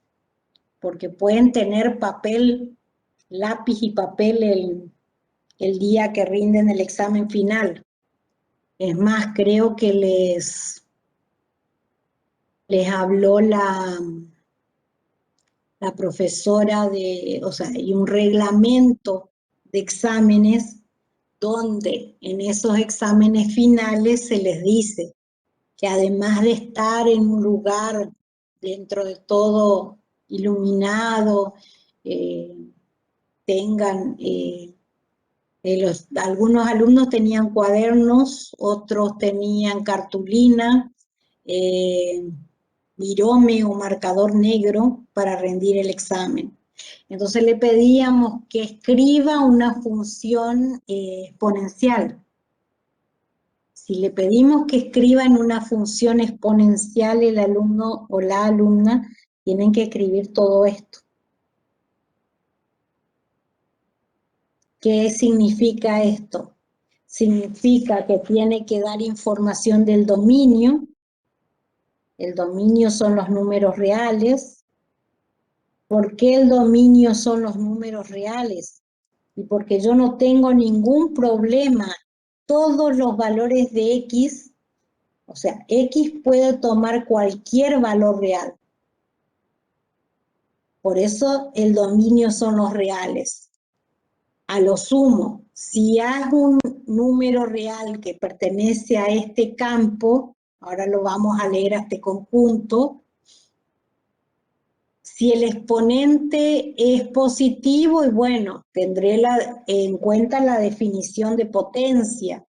porque pueden tener papel, lápiz y papel el día que rinden el examen final. Es más, creo que les habló la profesora hay un reglamento de exámenes donde en esos exámenes finales se les dice que además de estar en un lugar dentro de todo iluminado, tengan, algunos alumnos tenían cuadernos, otros tenían cartulina, virome o marcador negro para rendir el examen. Entonces le pedíamos que escriba una función exponencial. Si le pedimos que escriba en una función exponencial, el alumno o la alumna tienen que escribir todo esto. ¿Qué significa esto? Significa que tiene que dar información del dominio. El dominio son los números reales. ¿Por qué el dominio son los números reales? Y porque yo no tengo ningún problema. Todos los valores de X, o sea, X puede tomar cualquier valor real. Por eso el dominio son los reales. A lo sumo, si hay un número real que pertenece a este campo, ahora lo vamos a leer a este conjunto, si el exponente es positivo, y bueno, tendré en cuenta la definición de potencia,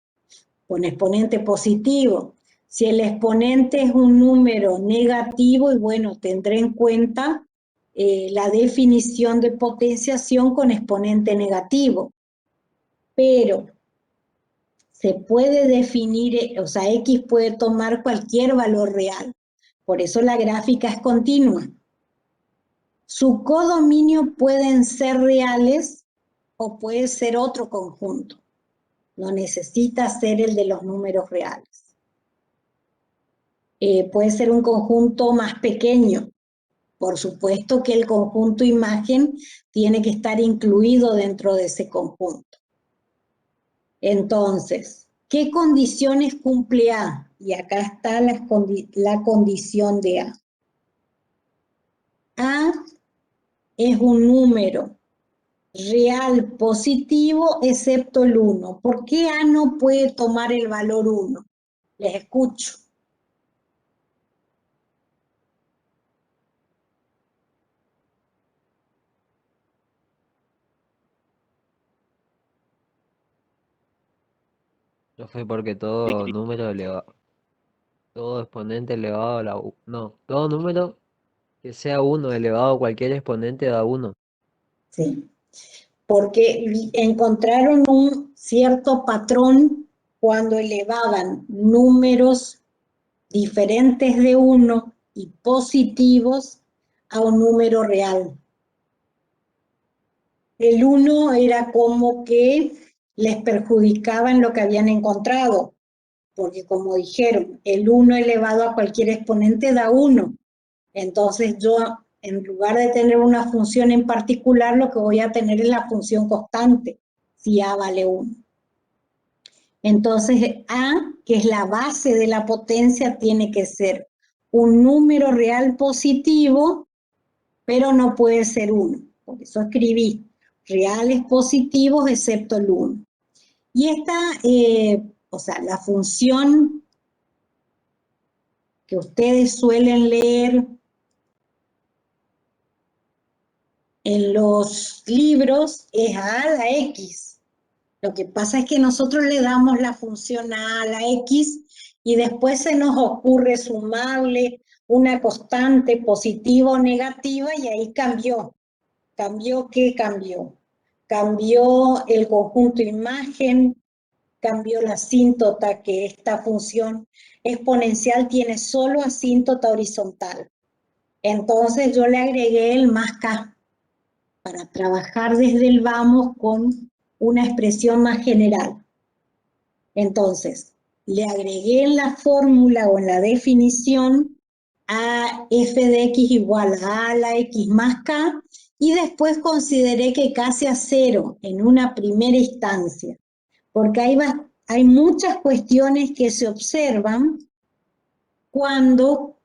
con exponente positivo. Si el exponente es un número negativo, y bueno, tendré en cuenta la definición de potenciación con exponente negativo. Pero se puede definir, o sea, X puede tomar cualquier valor real. Por eso la gráfica es continua. Su codominio pueden ser reales o puede ser otro conjunto. No necesita ser el de los números reales. Puede ser un conjunto más pequeño. Por supuesto que el conjunto imagen tiene que estar incluido dentro de ese conjunto. Entonces, ¿qué condiciones cumple A? Y acá está la condición de A. A es un número real positivo excepto el 1. ¿Por qué A no puede tomar el valor 1? Les escucho. No fue porque todo número elevado, todo exponente elevado a la U. No, todo número que sea 1 elevado a cualquier exponente da 1. Sí, porque encontraron un cierto patrón cuando elevaban números diferentes de 1 y positivos a un número real. El 1 era como que les perjudicaba en lo que habían encontrado, porque como dijeron, el 1 elevado a cualquier exponente da 1. Entonces yo, en lugar de tener una función en particular, lo que voy a tener es la función constante, si A vale 1. Entonces A, que es la base de la potencia, tiene que ser un número real positivo, pero no puede ser 1. Por eso escribí reales positivos excepto el 1. Y esta, o sea, la función que ustedes suelen leer en los libros es A a la X. Lo que pasa es que nosotros le damos la función A a la X y después se nos ocurre sumarle una constante positiva o negativa y ahí cambió. ¿Cambió qué cambió? Cambió el conjunto imagen, cambió la asíntota, que esta función exponencial tiene solo asíntota horizontal. Entonces yo le agregué el más K para trabajar desde el vamos con una expresión más general. Entonces, le agregué en la fórmula o en la definición a f de x igual a la x más k, y después consideré que k sea 0 en una primera instancia, porque hay muchas cuestiones que se observan cuando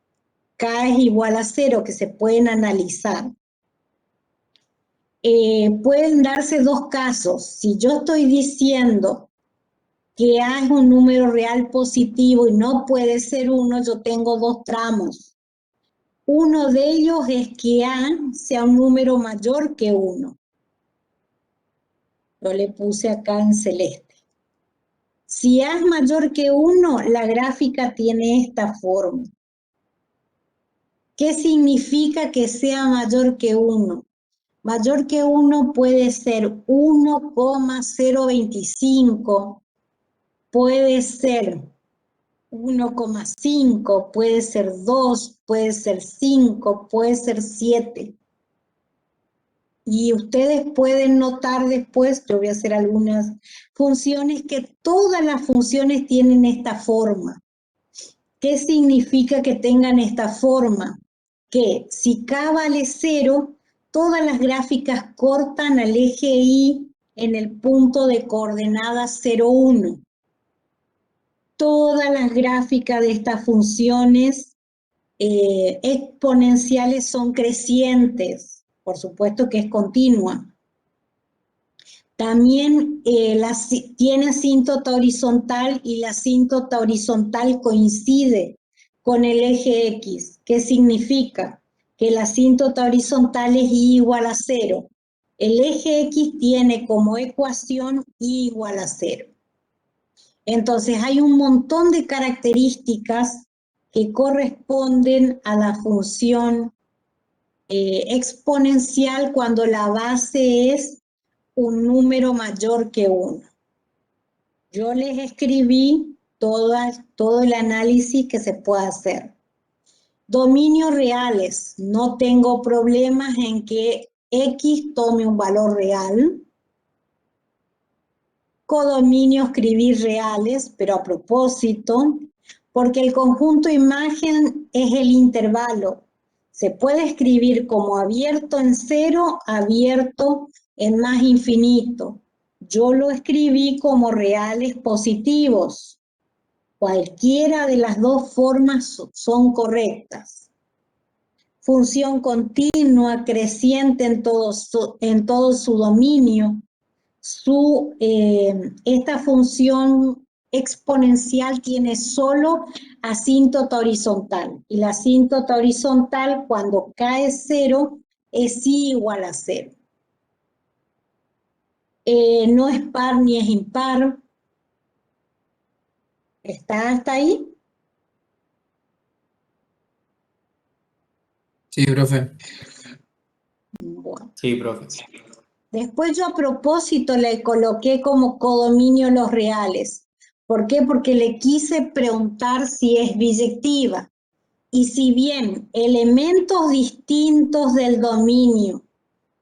k es igual a 0, que se pueden analizar. Pueden darse dos casos. Si yo estoy diciendo que A es un número real positivo y no puede ser 1, yo tengo dos tramos. Uno de ellos es que A sea un número mayor que 1. Lo le puse acá en celeste. Si A es mayor que 1, la gráfica tiene esta forma. ¿Qué significa que sea mayor que 1? Mayor que 1 puede ser 1,025, puede ser 1,5, puede ser 2, puede ser 5, puede ser 7. Y ustedes pueden notar después, yo voy a hacer algunas funciones, que todas las funciones tienen esta forma. ¿Qué significa que tengan esta forma? Que si k vale 0, todas las gráficas cortan al eje Y en el punto de coordenadas 0, 1. Todas las gráficas de estas funciones exponenciales son crecientes, por supuesto que es continua. También tiene asíntota horizontal y la asíntota horizontal coincide con el eje X. ¿Qué significa? Que la asíntota horizontal es Y igual a 0. El eje X tiene como ecuación Y igual a 0. Entonces hay un montón de características que corresponden a la función exponencial cuando la base es un número mayor que 1. Yo les escribí todo el análisis que se puede hacer. Dominios reales, no tengo problemas en que X tome un valor real. Codominio escribí reales, pero a propósito, porque el conjunto imagen es el intervalo. Se puede escribir como abierto en 0, abierto en más infinito. Yo lo escribí como reales positivos. Cualquiera de las dos formas son correctas. Función continua, creciente en todo su dominio. Esta función exponencial tiene solo asíntota horizontal. Y la asíntota horizontal, cuando cae 0, es Y igual a 0. No es par ni es impar. ¿Está hasta ahí? Sí, profe. Bueno. Sí, profe. Después yo a propósito le coloqué como codominio los reales. ¿Por qué? Porque le quise preguntar si es biyectiva. Y si bien elementos distintos del dominio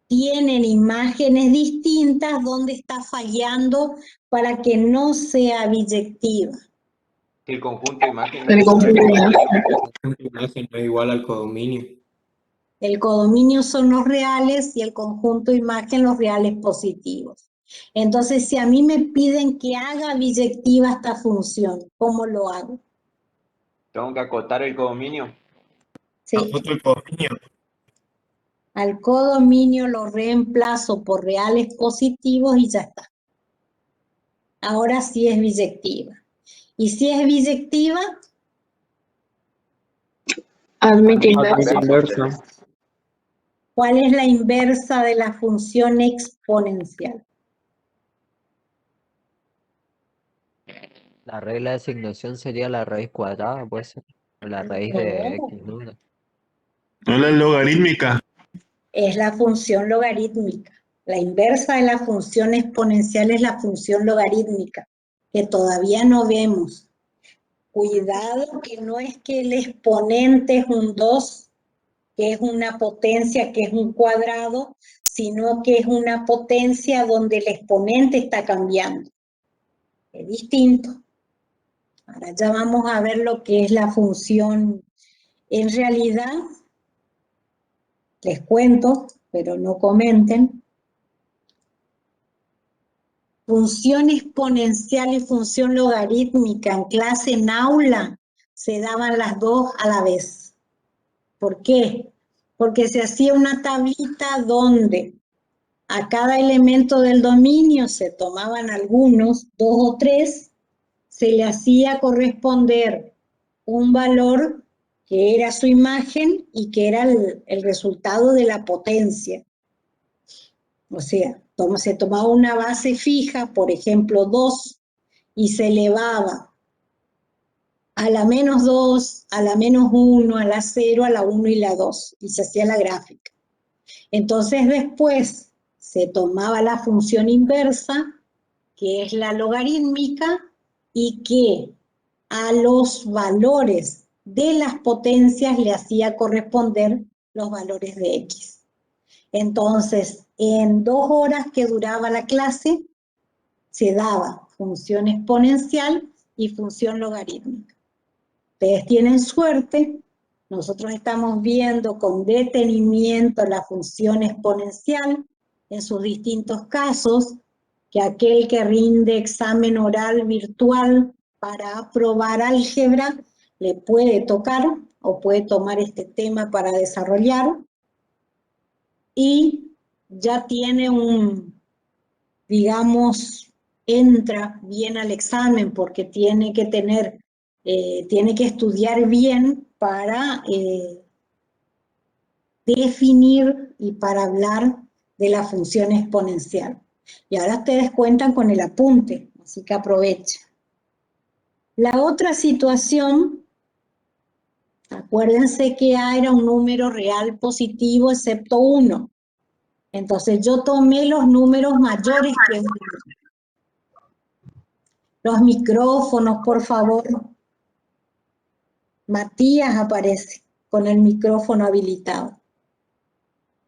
tienen imágenes distintas, ¿dónde está fallando para que no sea biyectiva? El conjunto de imágenes El conjunto de imagen no es igual al codominio. El codominio son los reales y el conjunto imagen los reales positivos. Entonces, si a mí me piden que haga biyectiva esta función, ¿cómo lo hago? tengo que acotar el codominio. Sí. Otro codominio. Al codominio lo reemplazo por reales positivos y ya está. Ahora sí es biyectiva. Y si es biyectiva, Admite inversa. ¿cuál es la inversa de la función exponencial? La regla de asignación sería la raíz cuadrada, puede ser. O la raíz de No. X nula. No la logarítmica. Es la función logarítmica. La inversa de la función exponencial es la función logarítmica, que todavía no vemos. Cuidado que no es que el exponente es un 2, que es una potencia, que es un cuadrado, sino que es una potencia donde el exponente está cambiando. Es distinto. Ahora ya vamos a ver lo que es la función. En realidad, les cuento, pero no comenten. Función exponencial y función logarítmica en clase, en aula, se daban las dos a la vez. ¿Por qué? Porque se hacía una tablita donde a cada elemento del dominio se tomaban algunos, 2 o 3, se le hacía corresponder un valor que era su imagen y que era el resultado de la potencia. O sea, se tomaba una base fija, por ejemplo 2, y se elevaba a la menos 2, a la menos 1, a la 0, a la 1 y la 2, y se hacía la gráfica. Entonces después se tomaba la función inversa, que es la logarítmica, y que a los valores de las potencias le hacía corresponder los valores de X. Entonces, en 2 horas que duraba la clase, se daba función exponencial y función logarítmica. Ustedes tienen suerte, nosotros estamos viendo con detenimiento la función exponencial en sus distintos casos, que aquel que rinde examen oral virtual para aprobar álgebra le puede tocar o puede tomar este tema para desarrollar y ya tiene digamos, entra bien al examen porque tiene que tener, tiene que estudiar bien para definir y para hablar de la función exponencial. Y ahora ustedes cuentan con el apunte, así que aprovechen. La otra situación, acuérdense que A era un número real positivo excepto 1. Entonces yo tomé los números mayores que 1. Los micrófonos, por favor. Matías aparece con el micrófono habilitado.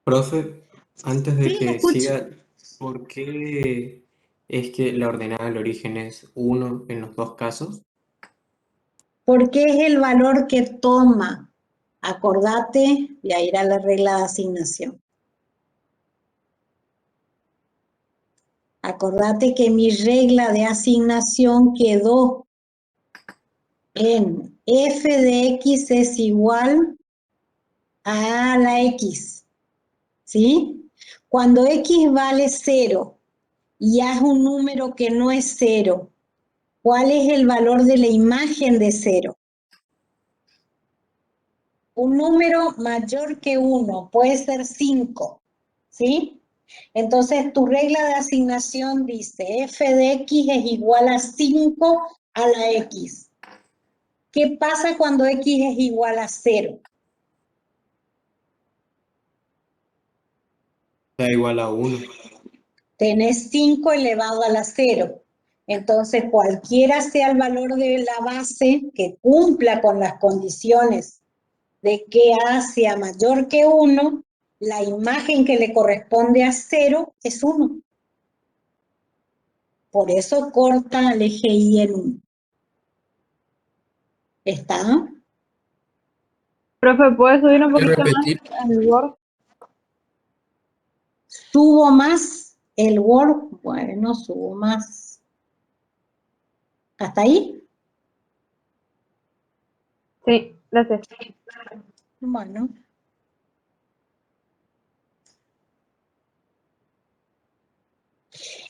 Profe, antes de Sí, que escucho. siga, ¿por qué es que la ordenada del origen es 1 en los dos casos? Porque es el valor que toma. Acordate, y ahí irá la regla de asignación. Acordate que mi regla de asignación quedó en f de x es igual a la x, ¿sí? Cuando x vale 0 y A es un número que no es 0, ¿cuál es el valor de la imagen de 0? Un número mayor que 1, puede ser 5, ¿sí? Entonces tu regla de asignación dice f de x es igual a 5 a la x. ¿Qué pasa cuando x es igual a 0? Da igual a 1. Tenés 5 elevado a la 0. Entonces, cualquiera sea el valor de la base que cumpla con las condiciones de que A sea mayor que 1, la imagen que le corresponde a 0 es 1. Por eso corta el eje Y en 1. ¿Está? Profe, ¿puedes subir un ¿Puedes poquito repetir? más el Word? ¿Subo más el Word? Bueno, subo más. ¿Hasta ahí? Sí, gracias. Bueno.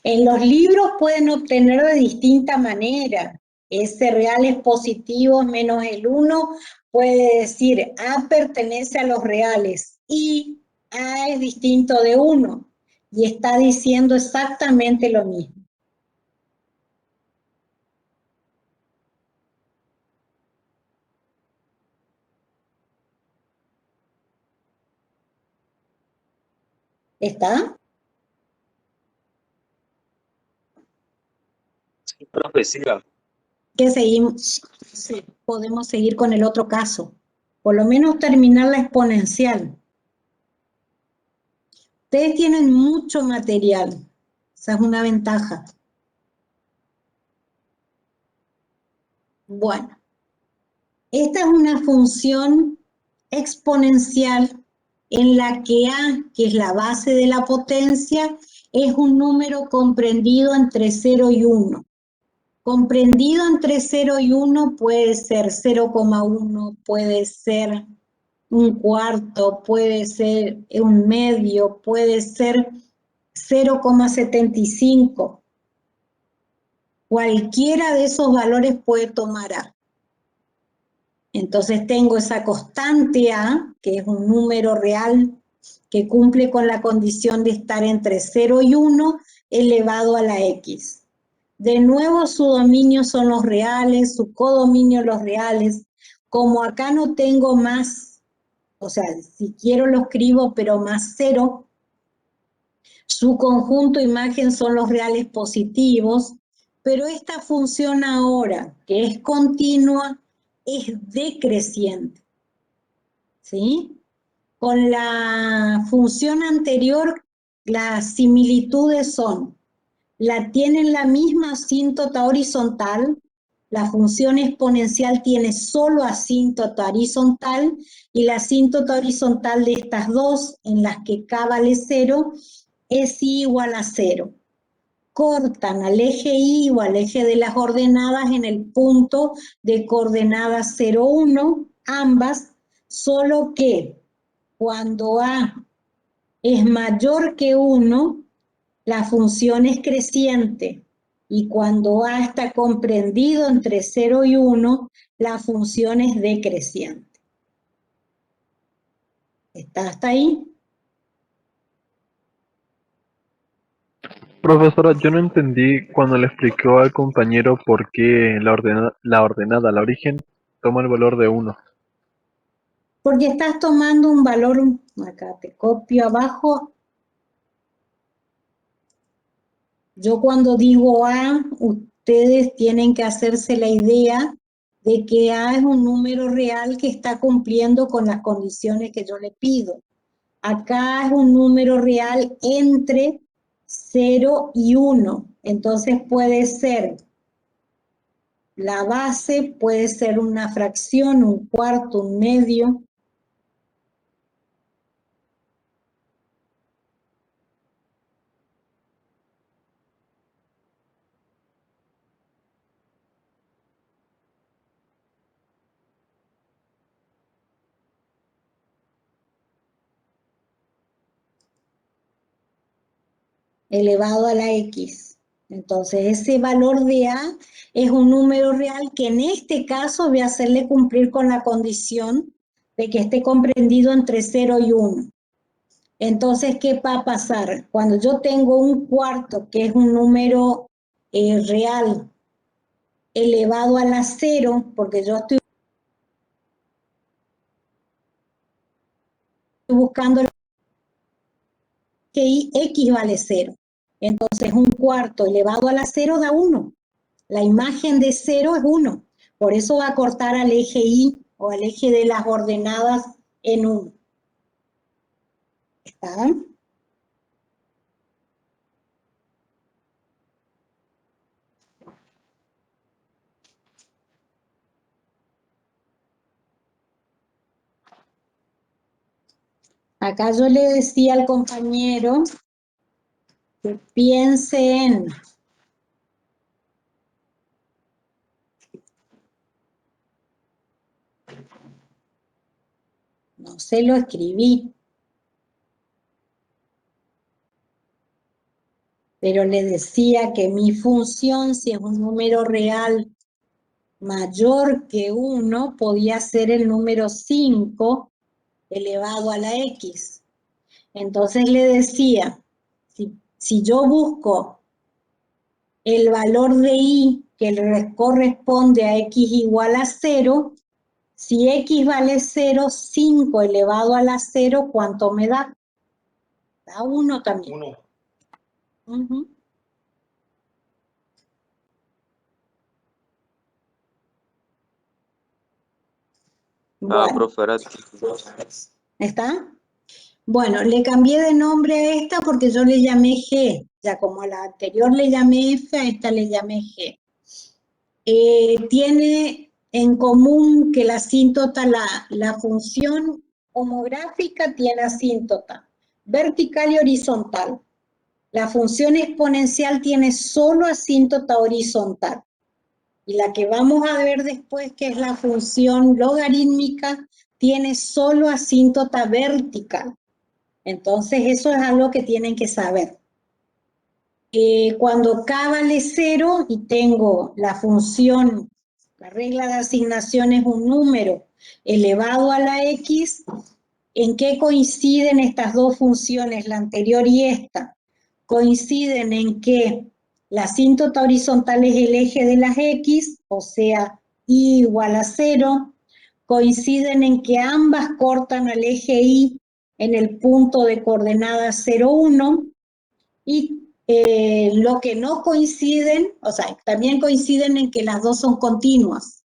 En los libros pueden obtener de distinta manera. S real es positivo menos el 1, puede decir A pertenece a los reales y A es distinto de 1 y está diciendo exactamente lo mismo. ¿Está? Sí, profe, siga. Que seguimos, sí, podemos seguir con el otro caso. Por lo menos terminar la exponencial. Ustedes tienen mucho material. Esa es una ventaja. Bueno, esta es una función exponencial en la que A, que es la base de la potencia, es un número comprendido entre 0 y 1. Comprendido entre 0 y 1 puede ser 0,1, puede ser un cuarto, puede ser un medio, puede ser 0,75. Cualquiera de esos valores puede tomar A. Entonces tengo esa constante A, que es un número real que cumple con la condición de estar entre 0 y 1 elevado a la X. De nuevo su dominio son los reales, su codominio los reales. Como acá no tengo más, o sea, si quiero lo escribo, pero más 0, su conjunto imagen son los reales positivos, pero esta función ahora, que es continua, es decreciente, ¿sí? Con la función anterior las similitudes son, tienen la misma asíntota horizontal, la función exponencial tiene solo asíntota horizontal, y la asíntota horizontal de estas dos, en las que k vale 0, es igual a 0. Cortan al eje Y o al eje de las ordenadas en el punto de coordenadas 0, 1, ambas, solo que cuando A es mayor que 1, la función es creciente, y cuando A está comprendido entre 0 y 1, la función es decreciente. ¿Está hasta ahí? Profesora, yo no entendí cuando le explicó al compañero por qué la ordenada, la origen, toma el valor de 1. Porque estás tomando un valor, acá te copio abajo. Yo cuando digo A, ustedes tienen que hacerse la idea de que A es un número real que está cumpliendo con las condiciones que yo le pido. Acá es un número real entre 0 y 1. Entonces puede ser la base, puede ser una fracción, un cuarto, un medio. Elevado a la X. Entonces ese valor de A es un número real que en este caso voy a hacerle cumplir con la condición de que esté comprendido entre 0 y 1. Entonces, ¿qué va a pasar? Cuando yo tengo un cuarto, que es un número real, elevado a la 0, porque yo estoy buscando que X vale 0. Entonces, un cuarto elevado a la 0 da 1. La imagen de 0 es 1. Por eso va a cortar al eje Y o al eje de las ordenadas en 1. ¿Está? Acá yo le decía al compañero que piense en no se lo escribí, pero le decía que mi función, si es un número real mayor que 1, podía ser el número 5 elevado a la X. Entonces le decía, si yo busco el valor de Y que le corresponde a X igual a 0, si X vale 0, 5 elevado a la 0, ¿cuánto me da? Da 1 también. 1. Bueno, profesora, ¿está? Bueno, le cambié de nombre a esta porque yo le llamé G. Ya como a la anterior le llamé F, a esta le llamé G. Tiene en común que la asíntota, la función homográfica tiene asíntota vertical y horizontal. La función exponencial tiene solo asíntota horizontal. Y la que vamos a ver después, que es la función logarítmica, tiene solo asíntota vertical. Entonces eso es algo que tienen que saber. Cuando k vale 0 y tengo la función, la regla de asignación es un número elevado a la x, ¿en qué coinciden estas dos funciones, la anterior y esta? Coinciden en que la asíntota horizontal es el eje de las x, o sea, y igual a 0. Coinciden en que ambas cortan al eje y en el punto de coordenadas 0, 1. Y lo que no coinciden, o sea, también coinciden en que las dos son continuas.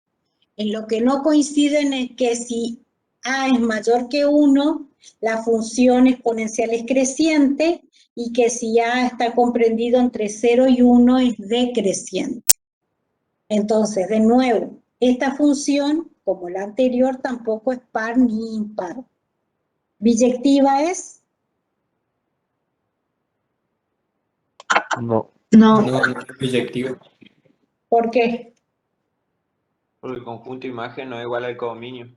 En lo que no coinciden es que si A es mayor que 1, la función exponencial es creciente, y que si A está comprendido entre 0 y 1 es decreciente. Entonces, de nuevo, esta función, como la anterior, tampoco es par ni impar. ¿Biyectiva es? No. No. No, no es biyectivo. ¿Por qué? Porque el conjunto de imagen no es igual al codominio.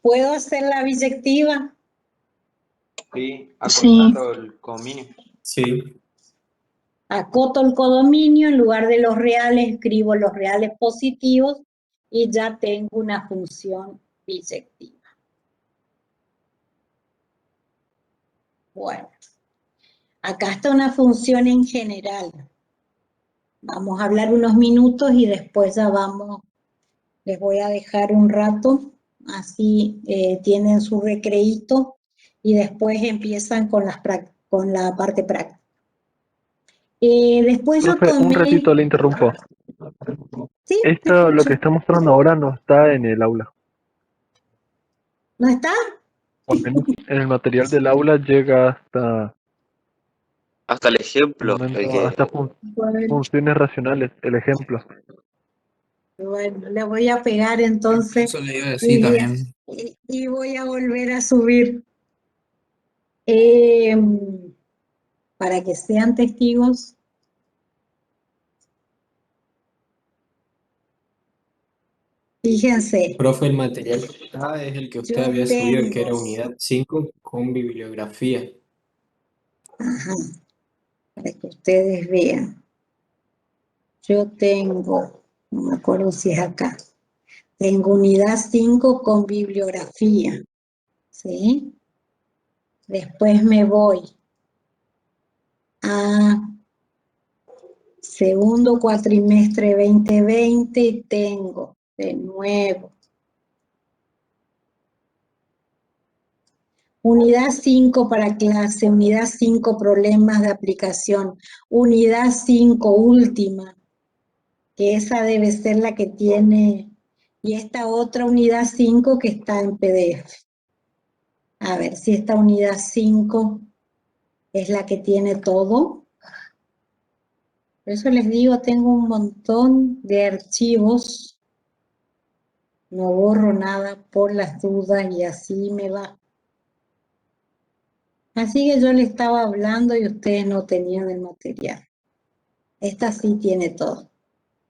¿Puedo hacer la biyectiva? Sí, Sí. acotando el codominio. Sí. Acoto el codominio, en lugar de los reales escribo los reales positivos y ya tengo una función biyectiva. Bueno, acá está una función en general. Vamos a hablar unos minutos y después ya vamos, les voy a dejar un rato, así tienen su recreíto y después empiezan con la parte práctica. Después yo Profe, un tomé... ratito le interrumpo. Sí, te Esto, lo escucho. que está mostrando ahora no está en el aula. ¿No está? O al menos en el material del aula llega hasta Hasta el ejemplo, momento, el que hasta funciones racionales, el ejemplo. Bueno, le voy a pegar entonces Eso le iba a decir también. y voy a volver a subir. Para que sean testigos. Fíjense. Profe, el material que está es el que usted Yo había subido, que era tengo... unidad 5 con bibliografía. Ajá, para que ustedes vean. Yo tengo, no me acuerdo si es acá, tengo unidad 5 con bibliografía, ¿sí? Después me voy a segundo cuatrimestre 2020 y tengo de nuevo unidad 5 para clase, unidad 5 problemas de aplicación, unidad 5 última, que esa debe ser la que tiene, y esta otra unidad 5 que está en PDF. A ver si esta unidad 5 es la que tiene todo. Por eso les digo, tengo un montón de archivos. No borro nada por las dudas y así me va. Así que yo le estaba hablando y ustedes no tenían el material. Esta sí tiene todo.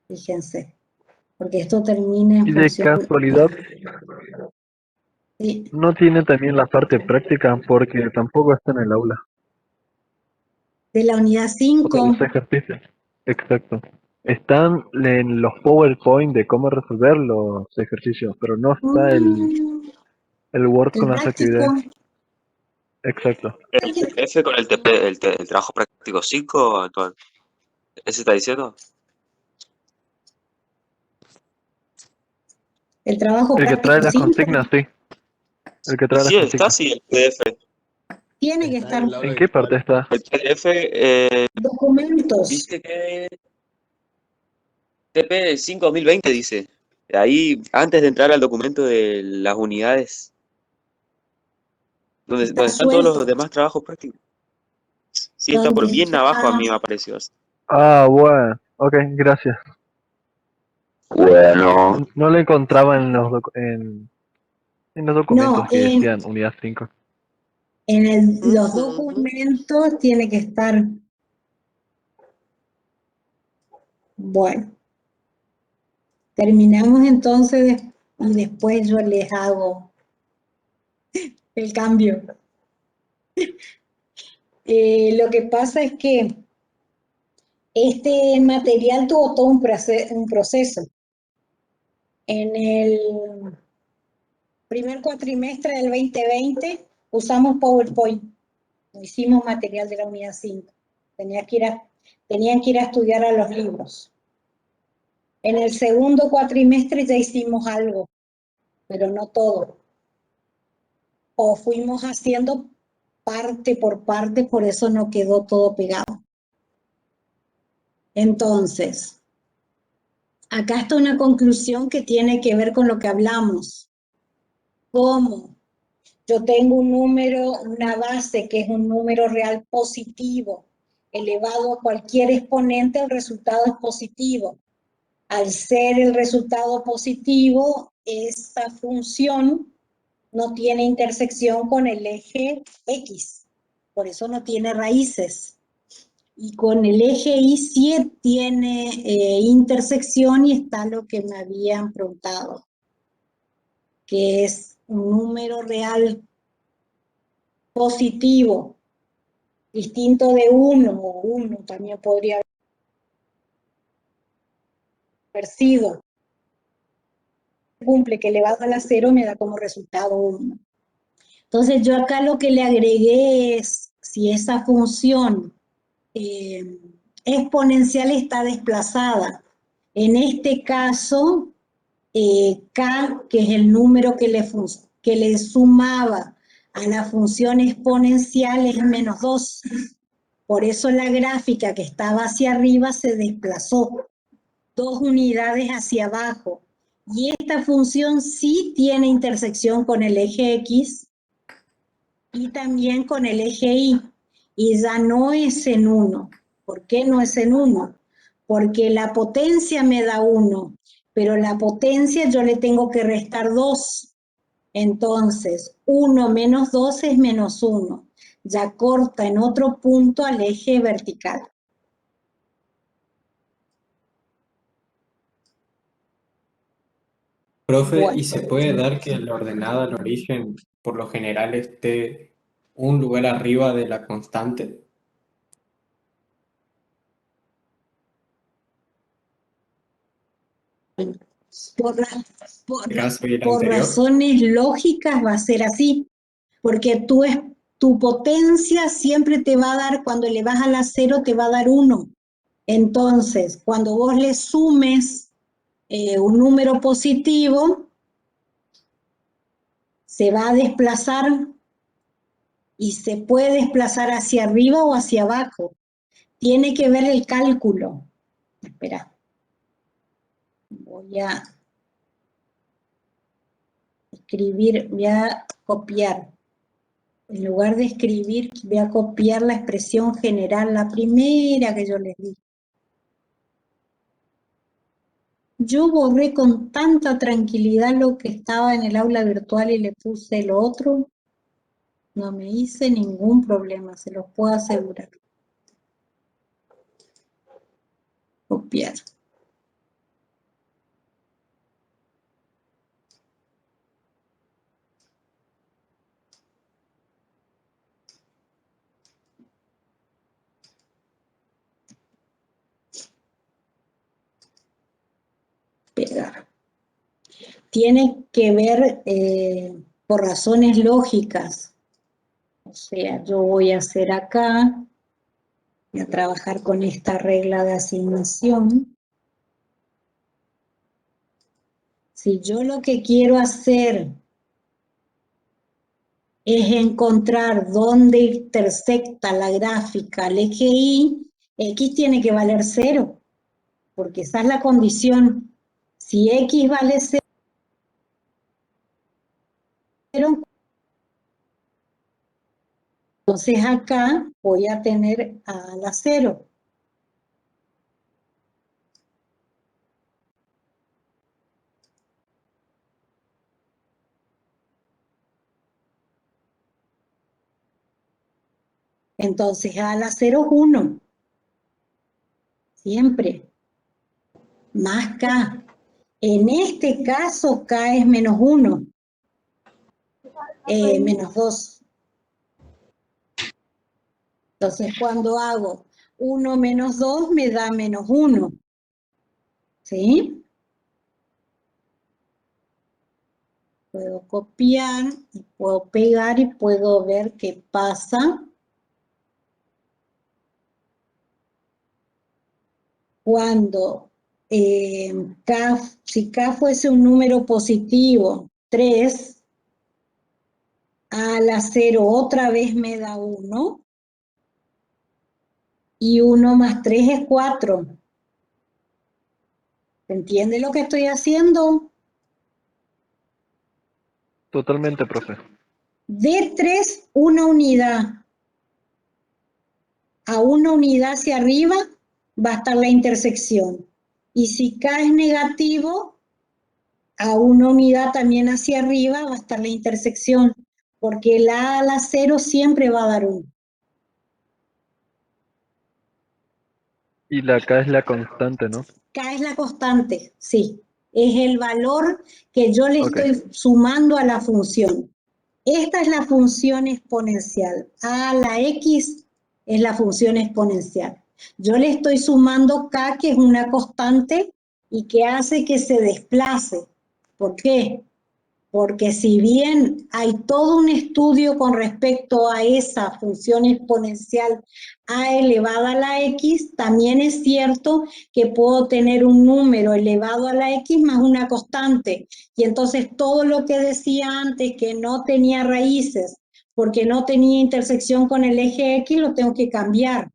Fíjense. Porque esto termina en Y de función... casualidad, Sí. no tiene también la parte práctica porque tampoco está en el aula. De la unidad O sea, 5. los ejercicios. Exacto. Están en los PowerPoint de cómo resolver los ejercicios, pero no está el Word El con las práctico. actividades. Exacto. el PDF con el TP, el trabajo práctico 5, ¿ese está diciendo? El trabajo El que trae práctico las 5 consignas, sí. El que Y trae las sí, está consignas. así el PDF. tiene que estar. ¿En qué parte está? El PDF Documentos. dice que TP 5 2020 dice. Ahí, antes de entrar al documento de las unidades, donde Está están todos los suelto. demás trabajos prácticos. Sí, está por Donde bien abajo, a está... mí me apareció así. Ah, bueno. Ok, gracias. Bueno. No lo encontraba en los, en los documentos No, que decían unidad 5. en los documentos tiene que estar... Bueno. Terminamos entonces y después yo les hago el cambio. Lo que pasa es que este material tuvo todo un proceso. En el primer cuatrimestre del 2020 usamos PowerPoint, no hicimos material de la unidad 5. Tenían que ir a estudiar a los libros. En el segundo cuatrimestre ya hicimos algo, pero no todo. O fuimos haciendo parte por parte, por eso no quedó todo pegado. Entonces, acá está una conclusión que tiene que ver con lo que hablamos. ¿Cómo Yo tengo un número, una base que es un número real positivo, elevado a cualquier exponente, el resultado es positivo. Al ser el resultado positivo, esta función no tiene intersección con el eje X, por eso no tiene raíces. Y con el eje Y sí tiene intersección y está lo que me habían preguntado, que es un número real positivo, distinto de 1, o 1 también podría haber sido. Cumple que elevado a la 0 me da como resultado 1. Entonces yo acá lo que le agregué es, si esa función exponencial está desplazada, en este caso, K, que es el número que le sumaba a la función exponencial, es menos 2. Por eso la gráfica que estaba hacia arriba se desplazó 2 unidades hacia abajo. Y esta función sí tiene intersección con el eje X y también con el eje Y. Y ya no es en 1. ¿Por qué no es en 1? Porque la potencia me da 1, pero la potencia yo le tengo que restar 2. Entonces, 1 menos 2 es menos 1. Ya corta en otro punto al eje vertical. Profe, ¿y se puede dar que la ordenada al origen por lo general esté un lugar arriba de la constante? ¿Caso y el Por anterior? razones lógicas va a ser así, porque tu potencia siempre te va a dar, cuando le vas a la 0, te va a dar 1. Entonces, cuando vos le sumes un número positivo, se va a desplazar y se puede desplazar hacia arriba o hacia abajo. Tiene que ver el cálculo. Espera. Voy a escribir, voy a copiar. En lugar de escribir, voy a copiar la expresión general, la primera que yo les di. Yo borré con tanta tranquilidad lo que estaba en el aula virtual y le puse lo otro. No me hice ningún problema, se los puedo asegurar. Copiar. Pegar. Tiene que ver por razones lógicas. O sea, yo voy a hacer acá, voy a trabajar con esta regla de asignación. Si yo lo que quiero hacer es encontrar dónde intersecta la gráfica al eje Y, X tiene que valer 0, porque esa es la condición. Si X vale 0, entonces acá voy a tener a la 0. Entonces a la 0 es 1. Siempre. Más K. En este caso K es menos 1. Menos 2. Entonces cuando hago 1 menos 2 me da menos 1. ¿Sí? Puedo copiar, y puedo pegar y puedo ver qué pasa cuando si K fuese un número positivo, 3, a la 0 otra vez me da 1, y 1 más 3 es 4. ¿Se entiende lo que estoy haciendo? Totalmente, profe. D3, una unidad. A una unidad hacia arriba va a estar la intersección. Y si K es negativo, a una unidad también hacia arriba va a estar la intersección, porque la A a la 0 siempre va a dar 1. Y la K es la constante, ¿no? K es la constante, sí. Es el valor que yo le Ok. estoy sumando a la función. Esta es la función exponencial. A la X es la función exponencial. Yo le estoy sumando K, que es una constante, y que hace que se desplace. ¿Por qué? Porque si bien hay todo un estudio con respecto a esa función exponencial a elevada a la x, también es cierto que puedo tener un número elevado a la x más una constante. Y entonces todo lo que decía antes, que no tenía raíces, porque no tenía intersección con el eje x, lo tengo que cambiar.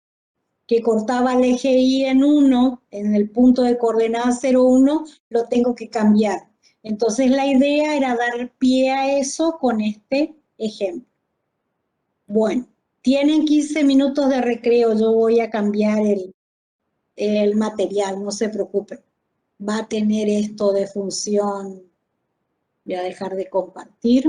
Que cortaba el eje y en 1, en el punto de coordenada 0, 1, lo tengo que cambiar. Entonces la idea era dar pie a eso con este ejemplo. Bueno, tienen 15 minutos de recreo, yo voy a cambiar el material, no se preocupen. Va a tener esto de función, voy a dejar de compartir.